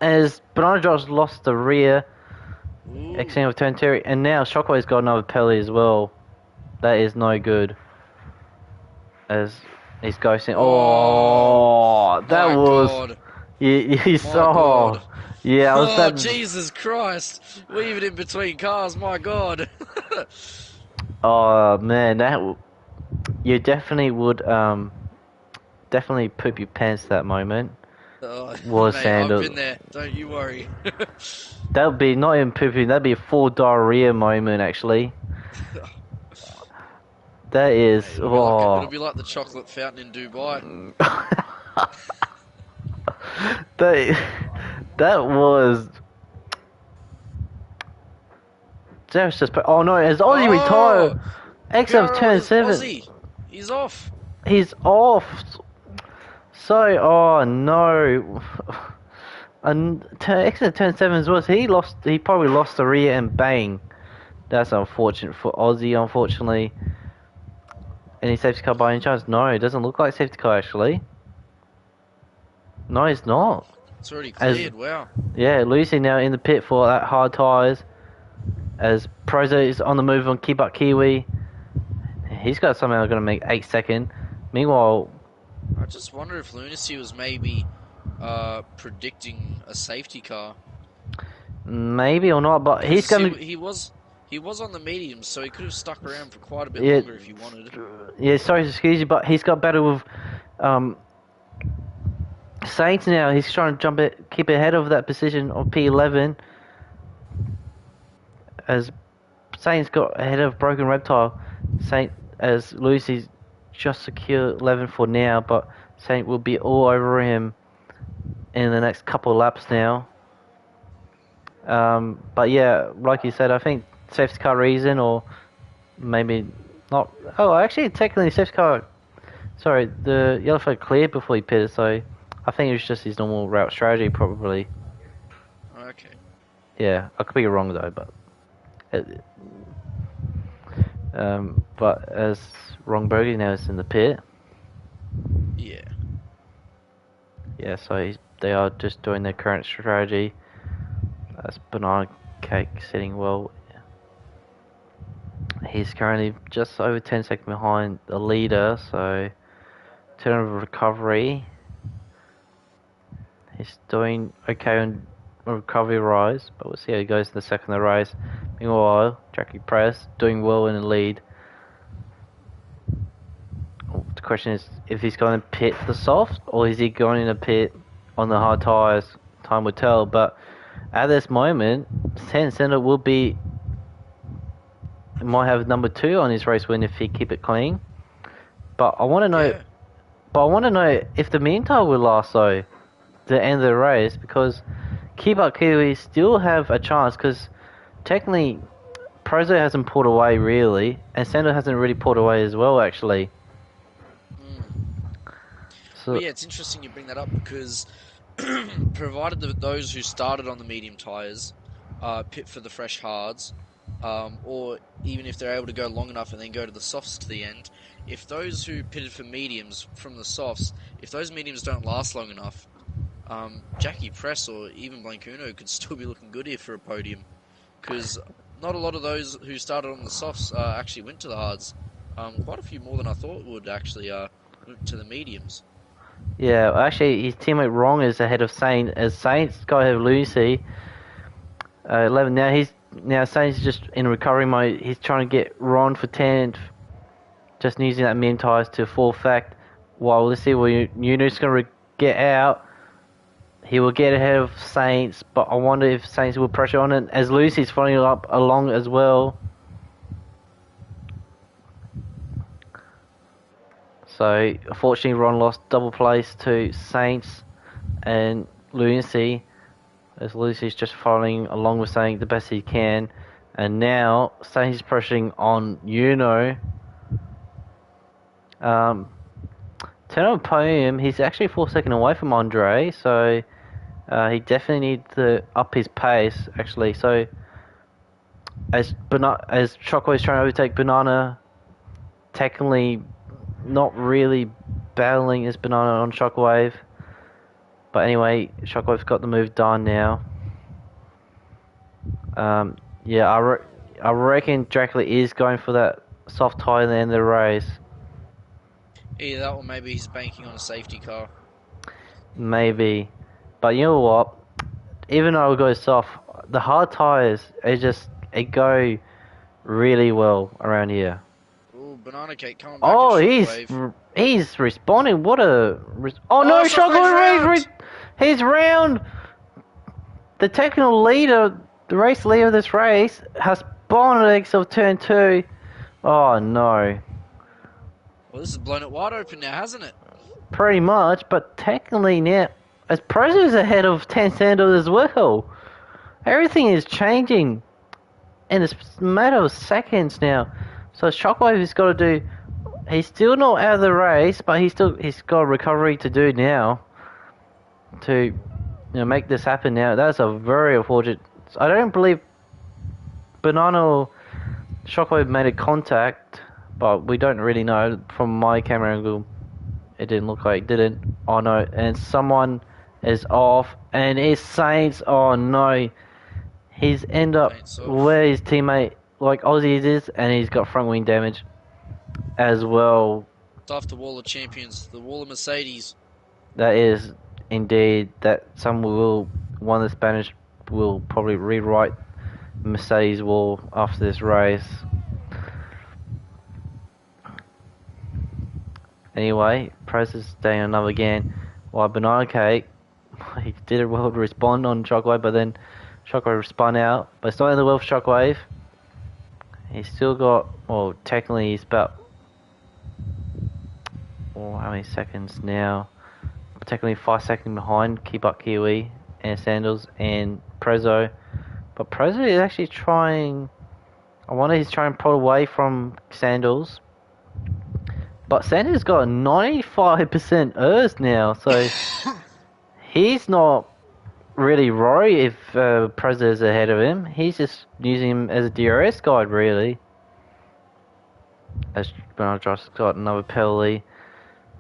As Banana Josh lost the rear, exiting of turn 2, and now Shockwave's got another penalty as well. That is no good. As he's ghosting. Oh, that was.
God.
You saw.
God.
Yeah, I was
Oh, Jesus Christ. Weaving in between cars, my God.
Oh, man, you definitely would, definitely poop your pants that moment.
Mate, I've been there, don't you worry.
That would be not even pooping, that'd be a full diarrhea moment, actually. That is,
Mate, it'll be like the chocolate fountain in Dubai.
that was just. Oh no, has Aussie retired? Exit of turn 7.
Aussie. He's off.
He's off. So, oh no. And exit of turn 7 was he probably lost the rear and bang. That's unfortunate for Aussie, unfortunately. Any safety car by any chance? No, it doesn't look like safety car actually. No, it's not.
It's already cleared, wow.
Yeah, Lucy now in the pit for that hard tyres. As Prozo is on the move on Keep Up Kiwi. He's got somehow going to make 8 second. Meanwhile,
I just wonder if Lunacy was maybe predicting a safety car.
Maybe or not, but he's going to...
He was on the mediums, so he could have stuck around for quite a bit longer if he wanted.
Yeah, sorry to excuse you, but he's got better with Saints now. He's trying to keep ahead of that position of P11. As Saints got ahead of Broken Reptile. As Lucy's just secure 11 for now, but Saint will be all over him in the next couple of laps now. But yeah, like you said, I think safety car reason, or maybe not. Oh, actually, technically, safety car. Sorry, the yellow flag cleared before he pitted, so I think it was just his normal route strategy, probably.
Okay.
Yeah, I could be wrong though, but. But as Wrong Bogey now is in the pit.
Yeah.
Yeah, so they are just doing their current strategy. That's Banana Cake sitting well. He's currently just over 10 seconds behind the leader, so turn of recovery. He's doing okay on recovery rise, but we'll see how he goes in the second of the race. Meanwhile, Jackie Press doing well in the lead. The question is if he's going to pit the soft or is he going to pit on the hard tyres. Time will tell. But at this moment, Center will be might have number 2 on his race win if he keep it clean. But I want to know.
Yeah.
But I want to know if the mean tire will last though, the end of the race, because Keep Up Kiwi still have a chance because technically Prozo hasn't pulled away really, and Sando hasn't really pulled away as well actually. So
Well, yeah, it's interesting you bring that up because provided those who started on the medium tyres pit for the fresh hards, or even if they're able to go long enough and then go to the softs to the end, if those who pitted for mediums from the softs, if those mediums don't last long enough, Jackie Press or even Blancuno could still be looking good here for a podium, because not a lot of those who started on the softs actually went to the hards. Quite a few more than I thought would actually went to the mediums.
yeah, actually his teammate Wrong is ahead of Saint, as Saint's got ahead of Lucy. 11 now Saint's just in recovery mode. He's trying to get Ron for 10th, just using that mean tyres to full effect. Well, let's see, Nuno's going to get out. He will get ahead of Saints, but I wonder if Saints will pressure on it as Lucy's following up along as well. So, unfortunately, Ron lost double place to Saints and Lucy, as Lucy's just following along with Saints the best he can. And now, Saints is pressuring on Uno. Turn on podium, he's actually 4 seconds away from Andre, so he definitely needs to up his pace, actually. So, as Shockwave's trying to overtake Banana, technically not really battling as Banana on Shockwave. But anyway, Shockwave's got the move done now. Yeah, I reckon Dracula is going for that soft tire at the end of the race.
Either that or maybe he's banking on a safety car.
Maybe. But you know what? Even though it goes soft, the hard tires, it go really well around here.
Ooh, Banana Cake coming back
Oh,
at Shockwave.
he's responding. What a... Oh no, Shockwave! He's round! The technical leader, the race leader of this race, has spawned at exit of turn 2. Oh no.
Well, this has blown it wide open now, hasn't it?
Pretty much, but technically now, as Prozo's ahead of 10 Sandals as well. Everything is changing in a matter of seconds now. So Shockwave has got to do. He's still not out of the race, but he's got a recovery to do now to make this happen. Now that's a very unfortunate. I don't believe Banana or Shockwave made a contact, but we don't really know from my camera angle. It didn't look like it didn't. Oh no, and someone is off, and it's Saints. Oh no, he's end up where his teammate like Ozzy is, and he's got front wing damage as well.
It's off the Wall of Champions, the Wall of Mercedes.
That is indeed that one of the Spanish will probably rewrite Mercedes wall after this race. Anyway, Press is staying another again. While Banana Cake, he did well to respond on Shockwave, but then Shockwave spun out. But it's not in the well for Shockwave. He's still got, well, technically he's about, how many seconds now? Technically 5 seconds behind Keep Up Kiwi and Sandals and Prezzo. But Prezzo is actually trying, I wonder he's trying to pull away from Sandals. But Sanders got a 95% ERS now, so he's not really worried if Prez is ahead of him. He's just using him as a DRS guide, really. As Josh got another penalty,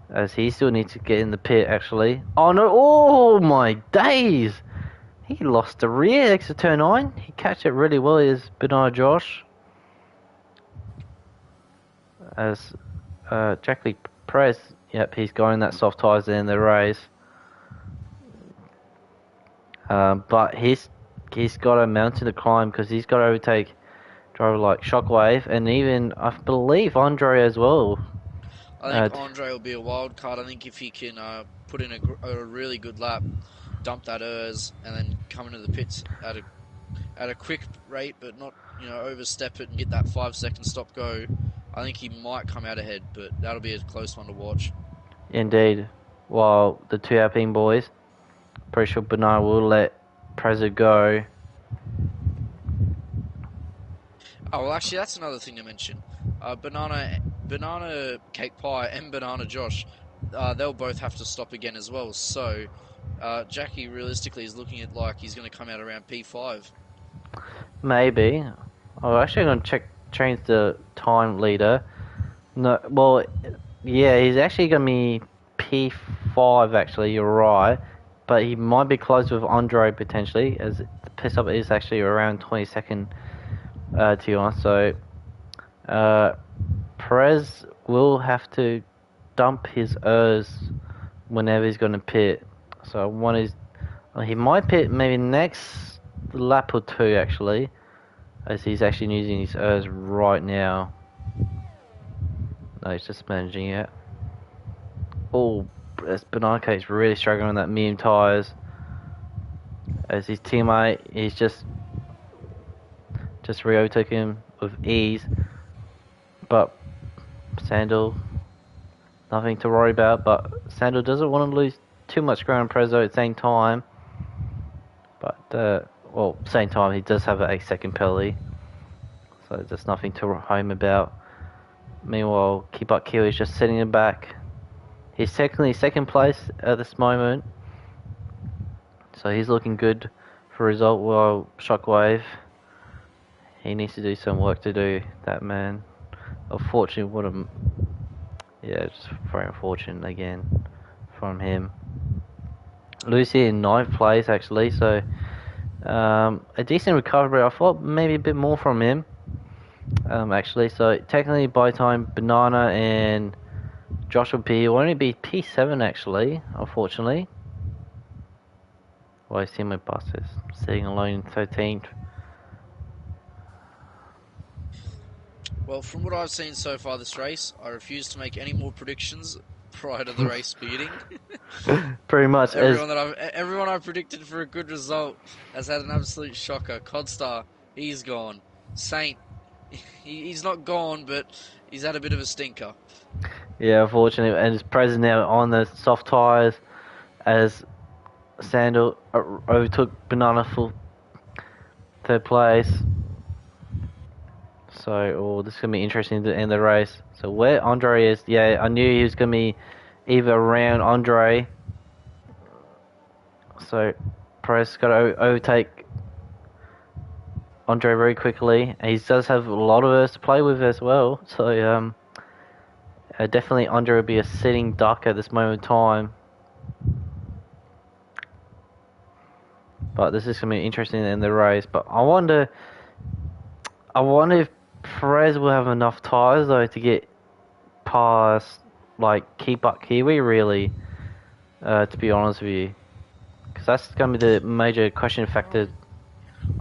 as he still needs to get in the pit, actually. Oh no, oh my days! He lost the rear exit turn 9. He catch it really well, is Bernard Josh. As Jackie Press, yep, he's going that soft tyres in the race. But he's got a mountain to climb because he's got to overtake driver like Shockwave, and even I believe Andre as well.
I think Andre will be a wild card. I think if he can put in a really good lap, dump that ERS, and then come into the pits at a quick rate, but not overstep it and get that 5 second stop go. I think he might come out ahead, but that'll be a close one to watch.
Indeed. While the two Alpine boys, pretty sure Bernard will let Preza go.
Oh, well, actually, that's another thing to mention. Banana Cake Pie and Banana Josh, they'll both have to stop again as well. So, Jackie realistically is looking at like he's going to come out around P5.
Maybe. I'm actually going to change the time leader. No, well, yeah, he's actually going to be P5, actually, you're right. But he might be close with Andre, potentially, as the piss up is actually around 22nd, to be honest. So, Perez will have to dump his ERS whenever he's going to pit. So, one is... he might pit maybe next lap or two, actually, as he's actually using his ERS right now. No, he's just managing it. Oh, Banana Cake's really struggling on that medium tyres. As his teammate, he's just re-overtook him with ease. But Sandal, nothing to worry about. But Sandal doesn't want to lose too much ground on Prezzo at the same time. But, well, same time, he does have an 8-second penalty. So there's nothing to home about. Meanwhile, Keep Up Kill is just sitting in back. He's technically second place at this moment. So he's looking good for a result, while Shockwave, he needs to do some work to do, that man. Unfortunately, yeah, just very unfortunate again from him. Lucy in 9th place, actually, so a decent recovery. I thought maybe a bit more from him, actually. So technically, by the time Banana and Josh will only be P7, actually, unfortunately. Well, I see my bus is sitting alone in 13th.
Well, from what I've seen so far this race, I refuse to make any more predictions prior to the race speeding.
Pretty much.
Everyone I've predicted for a good result has had an absolute shocker. Codstar, he's gone. Saint, he's not gone, but he's had a bit of a stinker.
Yeah, unfortunately, and it's present now on the soft tyres as Sandal overtook Banana for 3rd place. So, this is going to be interesting to end the race. So, where Andre is, yeah, I knew he was going to be either around Andre. So, Perez got to overtake Andre very quickly. He does have a lot of us to play with as well. So, definitely Andre will be a sitting duck at this moment in time. But this is going to be interesting in the race. But I wonder if Perez will have enough tyres, though, to get past, like, Keep Up Kiwi, really, to be honest with you. Because that's going to be the major question factor.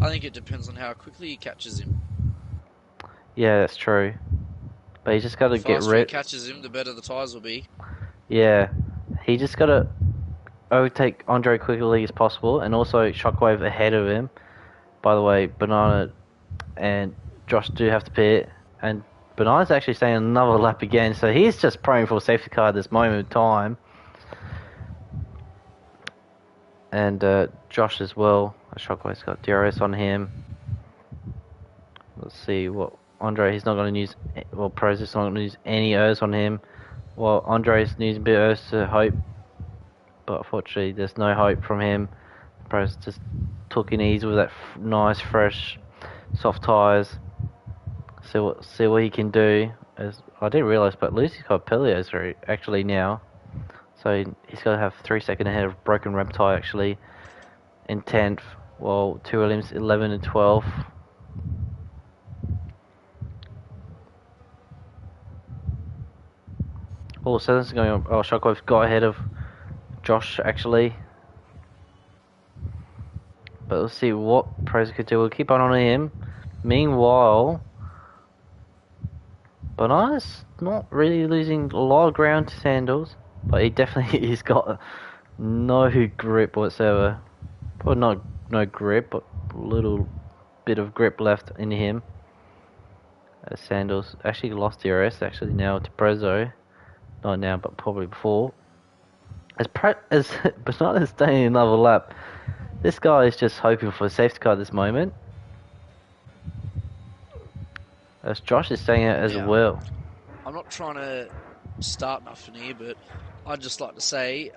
I think it depends on how quickly he catches him.
Yeah, that's true. But he just got to get rid.
The faster he catches him, the better the tyres will be.
Yeah. He just got to overtake Andre quickly as possible, and also Shockwave ahead of him. By the way, Banana and Josh do have to pit, and Banana's actually staying another lap again, so he's just praying for a safety car at this moment in time. And Josh as well. Shockwave's got DRS on him. Let's see what Andre. He's not going to use. Well, Perez is not going to use any ERS on him. Well, Andre's using a bit of ERS to hope, but unfortunately, there's no hope from him. Perez just took it easy with that nice, fresh, soft tyres. See what he can do. As I didn't realise, but Lucy's got Pelios actually now. So he's got to have 3 seconds ahead of Broken Rem tyre actually in 10th, while 2 Williams 11 and 12. Oh, so this is going on. Oh, Shockwave's got ahead of Josh actually. But let's see what Perez could do. We'll keep on him. Meanwhile, Banana's not really losing a lot of ground to Sandals, but he definitely he's got no grip whatsoever. Well, not no grip, but a little bit of grip left in him. Sandals actually lost DRS actually now to Prezzo. Not now, but probably before. As Banana's staying another lap, this guy is just hoping for a safety car at this moment. As Josh is staying out as well.
I'm not trying to start nothing here, but I'd just like to say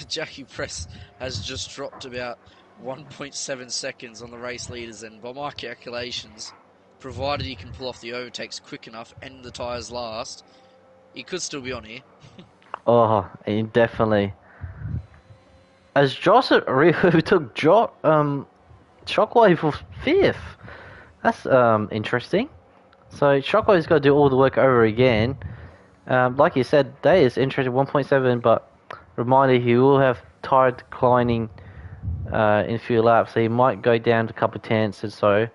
Jackie Press has just dropped about 1.7 seconds on the race leaders, and by my calculations, provided he can pull off the overtakes quick enough and the tyres last, he could still be on here.
Oh, definitely. As Josh who took Shockwave for 5th. That's interesting. So Shockwave's got to do all the work over again. Like you said, that is interesting, 1.7, but reminder, he will have tire declining in a few laps, so he might go down to a couple of tenths or so.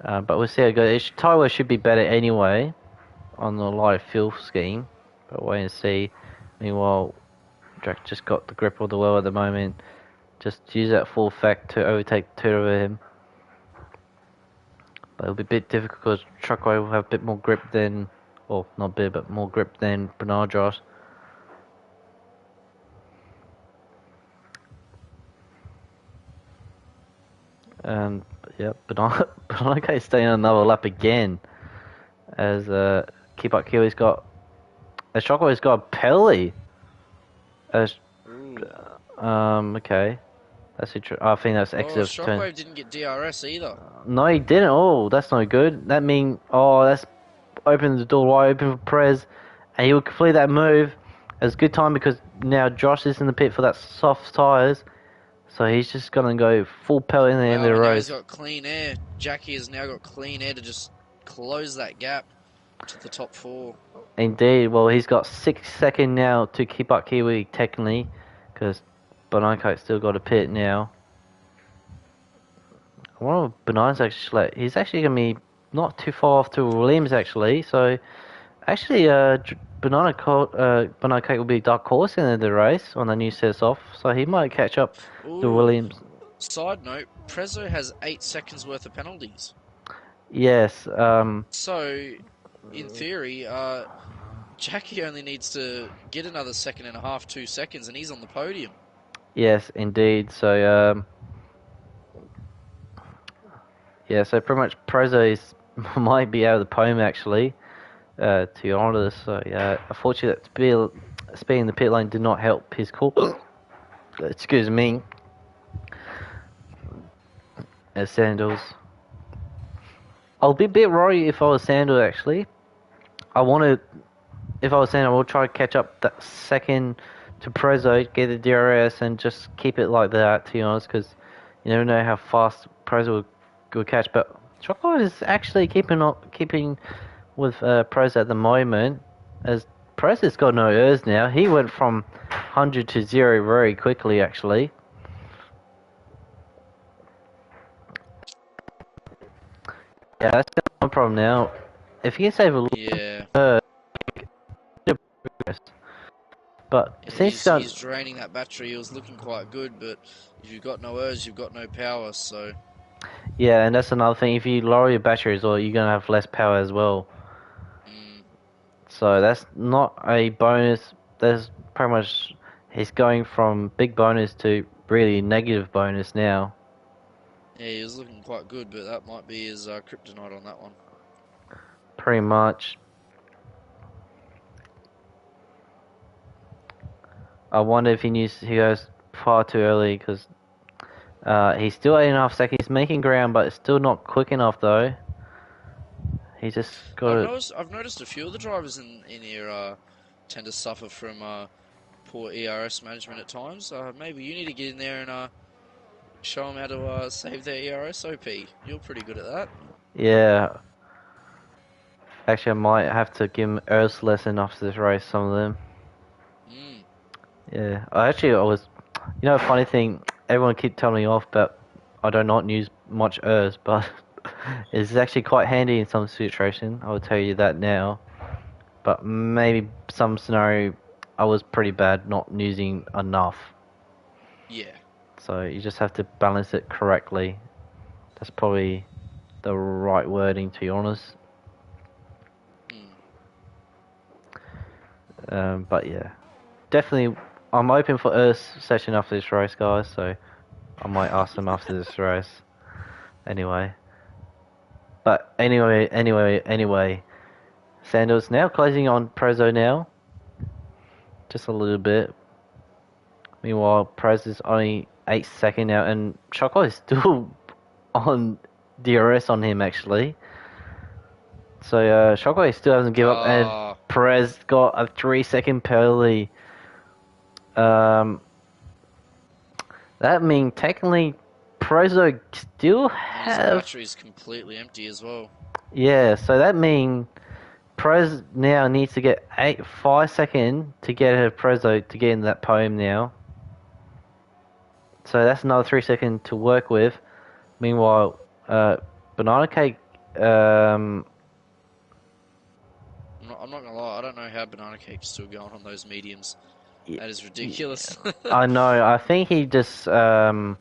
But we'll see how it goes. Tire should be better anyway on the live fuel scheme, but wait and see. Meanwhile, Jack just got the grip of the well at the moment. Just use that full effect to overtake two of him. But it'll be a bit difficult because Shockwave will have a bit more grip than, well, not a bit, but more grip than Bernard Josh. And yeah, Bernard is staying on another lap again. As Keep Up Kiwi's got, as Shockwave's got a penalty. As okay, that's interesting. I think that's exit.
Shockwave didn't get DRS either.
No, he didn't. Oh, that's no good. That means that's opened the door wide open for Prez, and he will complete that move. It's good time because now Josh is in the pit for that soft tires, so he's just gonna go full pelt in the end of the race.
He's got clean air. Jackie has now got clean air to just close that gap to the top 4.
Indeed. Well, he's got 6 seconds now to keep up Kiwi technically, because Bonaco's still got a pit now. I wonder if Benigns actually, he's actually going to be not too far off to Williams actually, so actually Banana Cake will be dark horse in the race when the news sets off, so he might catch up to Williams.
Side note, Prezzo has 8 seconds worth of penalties.
Yes.
So, in theory, Jackie only needs to get another 1.5 seconds, 2 seconds, and he's on the podium. Yes,
indeed. So, yeah, so pretty much Prezzo might be out of the podium actually, to be honest. So, yeah, unfortunately, that speed in the pit lane did not help his call. Excuse me. As Sandals. I'll be a bit worried if I was Sandals actually. If I was Sandals, I will try to catch up that second to Prezzo, get the DRS, and just keep it like that, to be honest, because you never know how fast Prezzo will catch. But Choco is actually keeping with Prezzo at the moment, as Prezzo's got no errors now. He went from 100 to 0 very quickly, actually. Yeah, that's the one problem now. If you can save a little, but since
he's draining that battery, he was looking quite good. But if you've got no errors, you've got no power. So
yeah, and that's another thing. If you lower your battery as well, you're gonna have less power as well. So that's not a bonus. That's pretty much he's going from big bonus to really negative bonus now.
Yeah, he was looking quite good, but that might be his kryptonite on that one.
Pretty much. I wonder if he goes far too early, because he's still 8.5 seconds. He's making ground, but it's still not quick enough though. He just got
I've noticed a few of the drivers in here tend to suffer from poor ERS management at times. Maybe you need to get in there and show them how to save their ERS OP. You're pretty good at that.
Yeah. Actually, I might have to give him ERS lesson after this race, some of them. Yeah. I was... You know, a funny thing, everyone keep telling me off, but I do not use much ERS, but It's actually quite handy in some situation. I will tell you that now. But maybe some scenario, I was pretty bad not using enough.
Yeah.
So you just have to balance it correctly. That's probably the right wording, to be honest. But yeah, definitely, I'm open for Earth's session after this race, guys. So I might ask them after this race. Anyway. But anyway. Sandals now closing on Prezzo now. Just a little bit. Meanwhile, Prez is only 8 seconds now, and Shockwave is still on DRS on him, actually. So Shockwave still hasn't given up, and Perez got a 3-second penalty. That means technically Prezzo still
His
have...
battery is completely empty as well.
Yeah, so that means Prez now needs to get 5 seconds to get her Prezzo to get in that podium now. So that's another 3 seconds to work with. Meanwhile, Banana Cake...
I'm not gonna lie, I don't know how Banana Cake's still going on those mediums. That is ridiculous.
I know, I think he just... I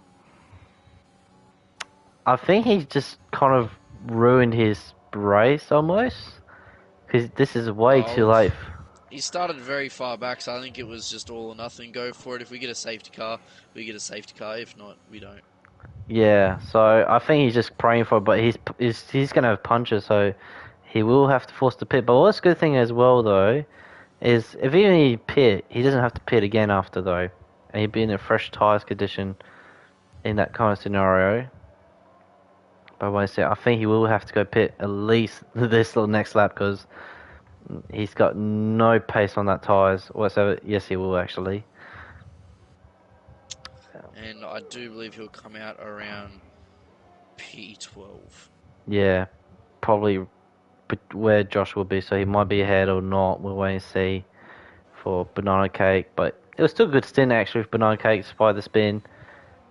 think he just kind of ruined his race almost. Because this is way too late.
He started very far back, so I think it was just all or nothing. Go for it. If we get a safety car, we get a safety car. If not, we don't.
Yeah, so I think he's just praying for it, but he's going to have punches, so he will have to force the pit. But what's a good thing as well, though, is if even he pit, he doesn't have to pit again after, though. And he'd be in a fresh tyres condition in that kind of scenario. But when I say, I think he will have to go pit at least this little next lap, because he's got no pace on that tyres whatsoever. Yes, he will, actually.
And I do believe he'll come out around P12.
Yeah, probably where Josh will be, so he might be ahead or not. We'll wait and see for Banana Cake, but it was still a good stint actually for Banana Cake despite the spin.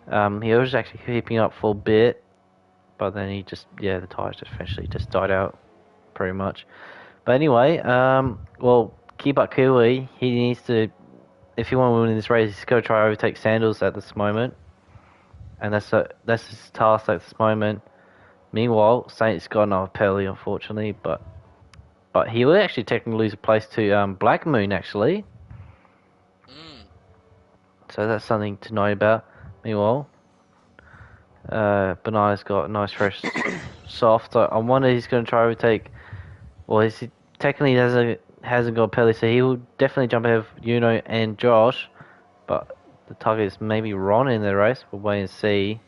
He was actually keeping up for a bit, but then he just, the tyres just eventually just died out pretty much. But anyway, well, Keep Kiwi, he needs to, if he wants to win this race, he's got to try to overtake Sandals at this moment, and that's his task at this moment. Meanwhile, Saint's got another penalty, unfortunately, but he will actually technically lose a place to Black Moon, actually. So that's something to know about. Meanwhile, Banana's got a nice fresh soft. So I wonder if he's going to try to overtake. Well, he technically hasn't got a penalty, so he will definitely jump ahead of Yuno and Josh. But the target is maybe Ron in the race. We'll wait and see.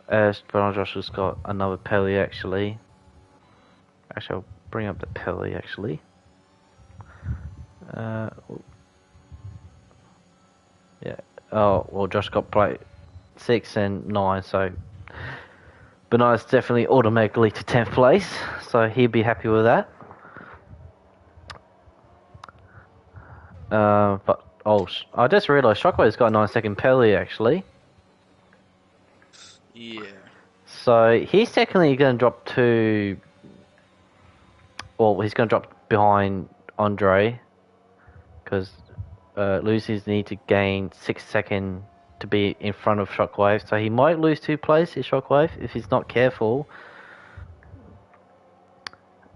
Banana Josh has got another penalty, actually. Actually, I'll bring up the penalty, actually. Yeah. Oh, well, Josh got plate 6 and 9, so Banana's definitely automatically to 10th place, so he'd be happy with that. But, I just realised Shockwave's got a 9-second penalty, actually.
Yeah.
So he's technically going to drop to... Well, he's going to drop behind Andre, because Lucy's need to gain 6 seconds to be in front of Shockwave, so he might lose 2 places, Shockwave, if he's not careful.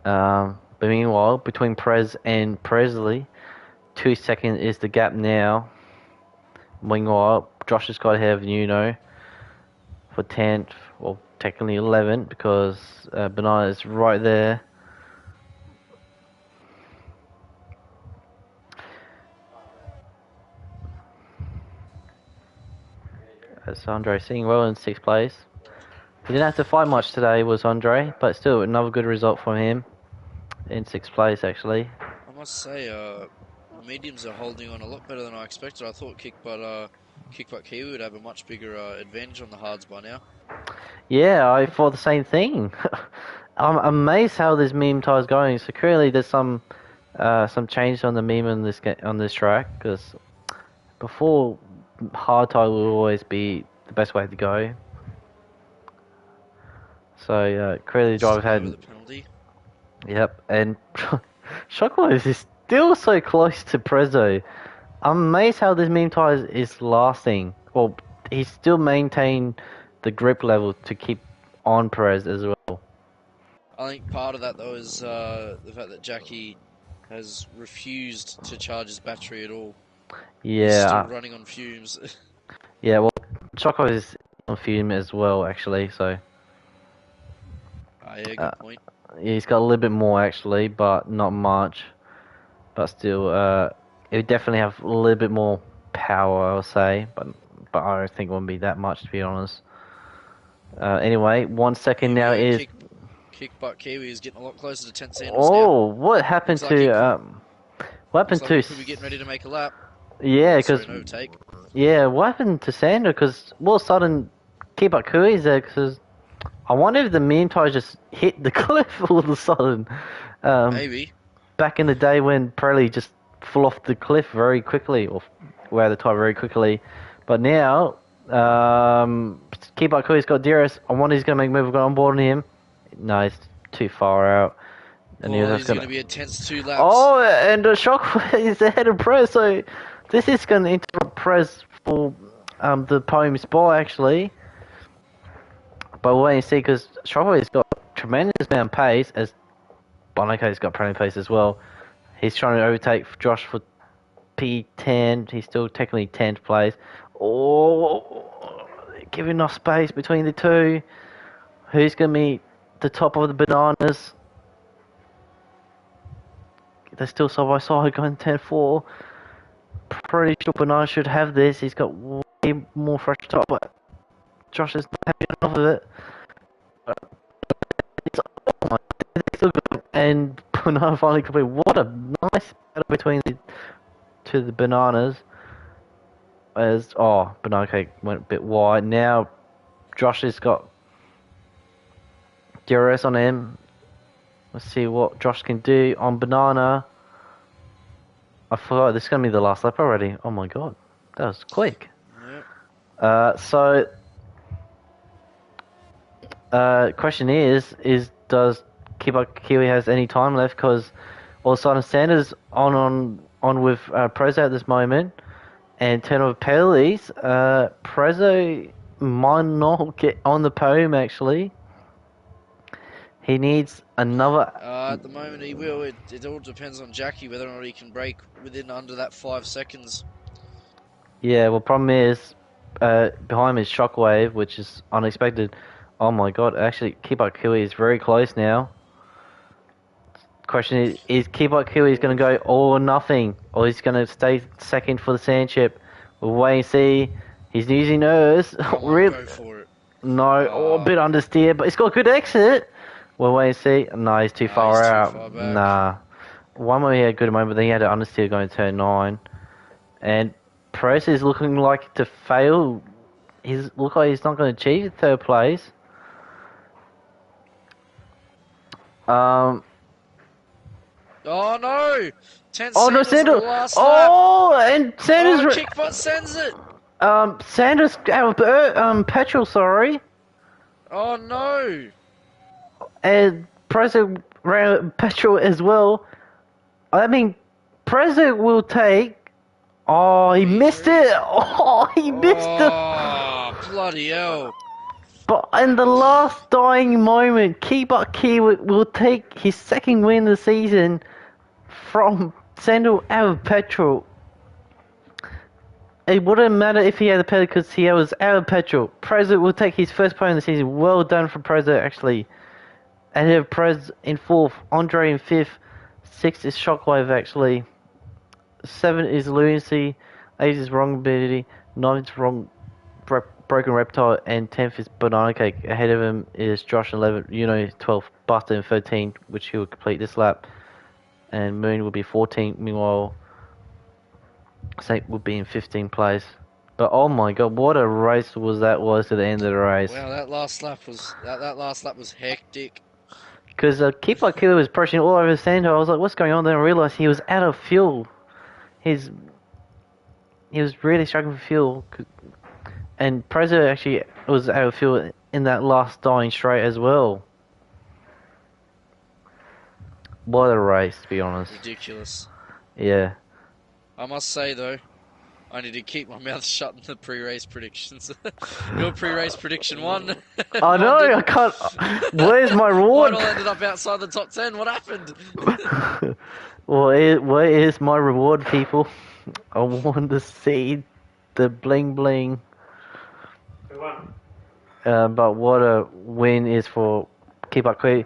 But meanwhile, between Prez and Presley, 2 seconds is the gap now. Meanwhile, Josh has got ahead of Nuno for 10th, well, technically 11th, because Banana is right there. That's Andre sitting well in 6th place. He didn't have to fight much today, was Andre, but still another good result from him in 6th place, actually.
I must say, the mediums are holding on a lot better than I expected. I thought Kick Butt Kiwi would have a much bigger advantage on the hards by now.
Yeah, I thought the same thing. I'm amazed how this meme tie is going. So clearly there's some changes on the meme on this track, because before hard tie will always be the best way to go. So clearly the driver
Slip over
had.
the penalty.
Yep, and Shockwave is still so close to Prezzo. I'm amazed how this meme tire is lasting. Well, he's still maintained the grip level to keep on Perez as well.
I think part of that though is the fact that Jackie has refused to charge his battery at all. He's still
Yeah,
running on fumes.
yeah. Well, Shockwave is on fume as well, actually. So
Yeah,
uh,
good point.
yeah, he's got a little bit more actually, but not much. But still, it would definitely have a little bit more power, I would say. But I don't think it won't be that much, to be honest. Anyway, 1 second
Here we
now
go.
is.
Kick butt Kiwi is getting a lot closer to 10 Sandals now.
Oh, what happened
Looks like
to what
looks
happened
like
to?
he could be getting ready to make a lap.
Yeah,
Sorry,
because
an overtake.
yeah, what happened to Sander? Because all of a sudden, keep up Kui's there. Because I wonder if the mean tire just hit the cliff all of a sudden.
Maybe.
Back in the day when Pirelli just flew off the cliff very quickly, or wear the tire very quickly, but now keep up Kui's got DRS. I wonder he's gonna make a move on board on him. No, he's too far out. And he was
Well,
just
he's going to be a tense 2 laps.
Oh, and the shock is ahead of Prez, so this is going to interrupt Prez for the podium spot actually. But we'll wait and see because Shockway's got tremendous amount of pace, as Bonaco's got plenty of pace as well. He's trying to overtake Josh for P10. He's still technically 10th place. Oh, give enough space between the two. Who's going to be the top of the bananas? They're still side by side going 10-4. Pretty sure Bernard should have this. He's got way more fresh top, but Josh is not having enough of it. It's, oh my, it's still good. And Bernard finally complete. What a nice battle between the bananas. As Bernard cake went a bit wide. Now Josh has got DRS on him. Let's see what Josh can do on Banana. I forgot this is gonna be the last lap already. Oh my god, that was quick.
Yep.
Question is does Kiwi has any time left? Because all of a sudden Sanders on with Prezzo at this moment, and turn over penalties. Prezzo might not get on the podium actually. He needs another.
At the moment, he will. It all depends on Jackie whether or not he can break within under that 5 seconds.
Yeah, well, problem is behind him is Shockwave, which is unexpected. Oh my god, actually, Keep Kiwi is very close now. Question is Keep Kiwi is going to go all or nothing, or he's going to stay second for the sand chip? We'll wait and see. He's using hers.
Really? Go for it.
No, a bit understeer, but it's got a good exit. We'll wait and see. No, he's too far out.
Too far back.
Nah. One more he had a good moment, but then he had an understeer going to turn 9. And Perez is looking like to fail. He's look like he's not going to achieve third place.
Oh no! 10
Oh no,
Sanders
Sanders!
last
Oh,
lap.
and Sanders!
Kickbutt sends it.
Sanders out of petrol. Sorry.
Oh no!
And Prezzo ran out of petrol as well. I mean, Prezzo will take. Oh, he missed it! Oh, he missed it!
Oh, bloody hell.
But in the last dying moment, Kiwi will take his second win of the season from Sandal out of petrol. It wouldn't matter if he had the petrol because he was out of petrol. Prezzo will take his first podium of the season. Well done for Prezzo, actually. And have Prez in 4th, Andre in 5th, 6th is Shockwave, actually. 7 is Lunacy, 8 is Wrong Ability, 9 is Broken Reptile, and 10th is Banana Cake. Ahead of him is Josh 11, 12th, Buster in 13th, which he will complete this lap. And Moon will be 14th, meanwhile Saint will be in 15th place. But oh my god, what a race was to the end of the race.
Wow, that last lap was hectic.
Because Keep Like Killer was pushing all over the center. I was like, what's going on? Then I realized he was out of fuel. He was really struggling for fuel. And Prezzo actually was out of fuel in that last dying straight as well. What a race, to be honest.
Ridiculous.
Yeah.
I must say, though, I need to keep my mouth shut in the pre-race predictions. Your pre-race prediction won.
I know, I can't. Where's my reward?
Mine all ended up outside the top 10. What happened?
Well, where is my reward, people? I want to see the bling bling.
Who won?
But what a win is for Kipakui.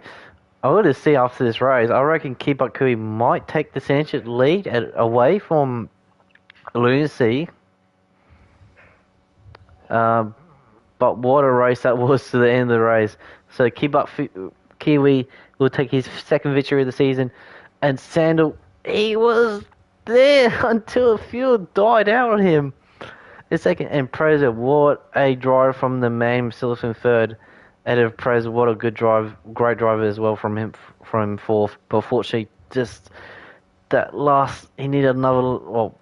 I want to see after this race. I reckon Kipakui might take the Sanchez lead away from Lunacy. But what a race that was to the end of the race. So Kiwi will take his second victory of the season. And Sandal, he was there until the field died out on him. The second, and Preza, what a drive from the man himself in third. Out of Preza, what a good drive, great driver as well from fourth. But unfortunately, just that last, he needed another, well,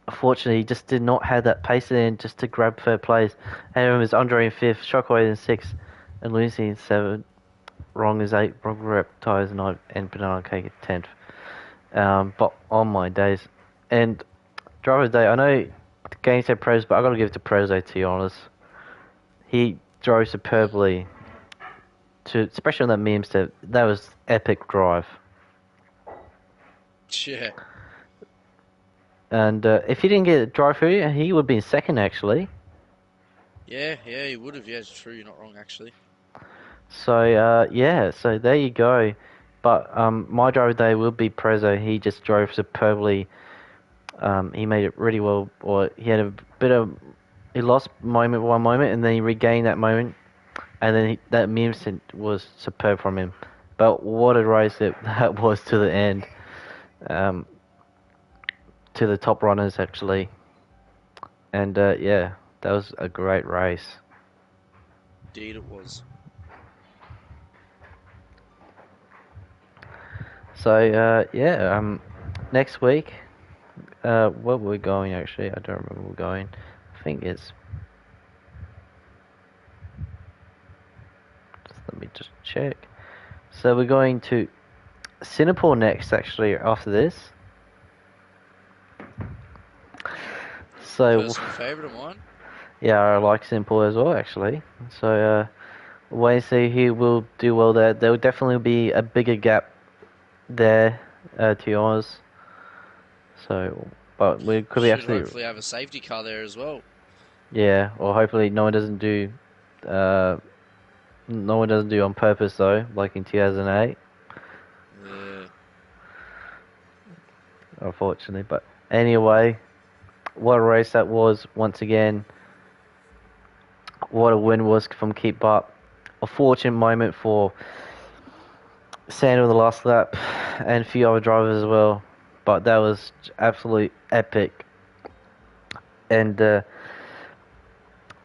unfortunately, he just did not have that pace in just to grab third place. And it was Andre in fifth, Shockwave in sixth, and Lucy in seventh. Wrong is eighth, Rock Reptiles in ninth, and Banana Cake at 10th. But on my days, and driver's day, I know the game said Prez, but I gotta give it to Prez, to be honest. He drove superbly, especially on that meme step. That was epic drive.
Yeah.
And if he didn't get a drive through, he would be in second actually.
Yeah, he would have. Yeah, it's true. You're not wrong, actually.
So yeah, so there you go. But my driver day will be Prezzo. He just drove superbly. He made it really well. Or he had a bit of, he lost one moment, and then he regained that moment, and then that meme was superb from him. But what a race that was to the end. To the top runners actually, and yeah, that was a great race.
Indeed, it was.
So yeah, next week, where were we going actually? I don't remember where we're going. I think it's. Let me just check. So we're going to Singapore next actually after this. So
Personal favourite of mine.
yeah, I like Singapore as well actually. So wait and see who will do well there. There will definitely be a bigger gap there, to be honest. So, but we could be
Should
actually,
hopefully have a safety car there as well.
yeah, or hopefully no one doesn't do on purpose though, like in 2008,
Yeah.
unfortunately. But anyway, what a race that was once again. What a win was from Keep Up. A fortunate moment for Sandal the last lap, and a few other drivers as well. But that was absolutely epic. And I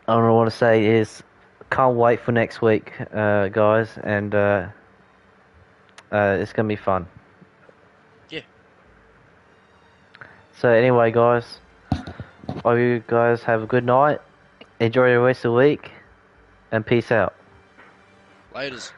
want to say is, can't wait for next week, guys, and it's gonna be fun.
Yeah.
So anyway, guys, hope you guys have a good night. Enjoy the rest of the week, and peace out.
Laters.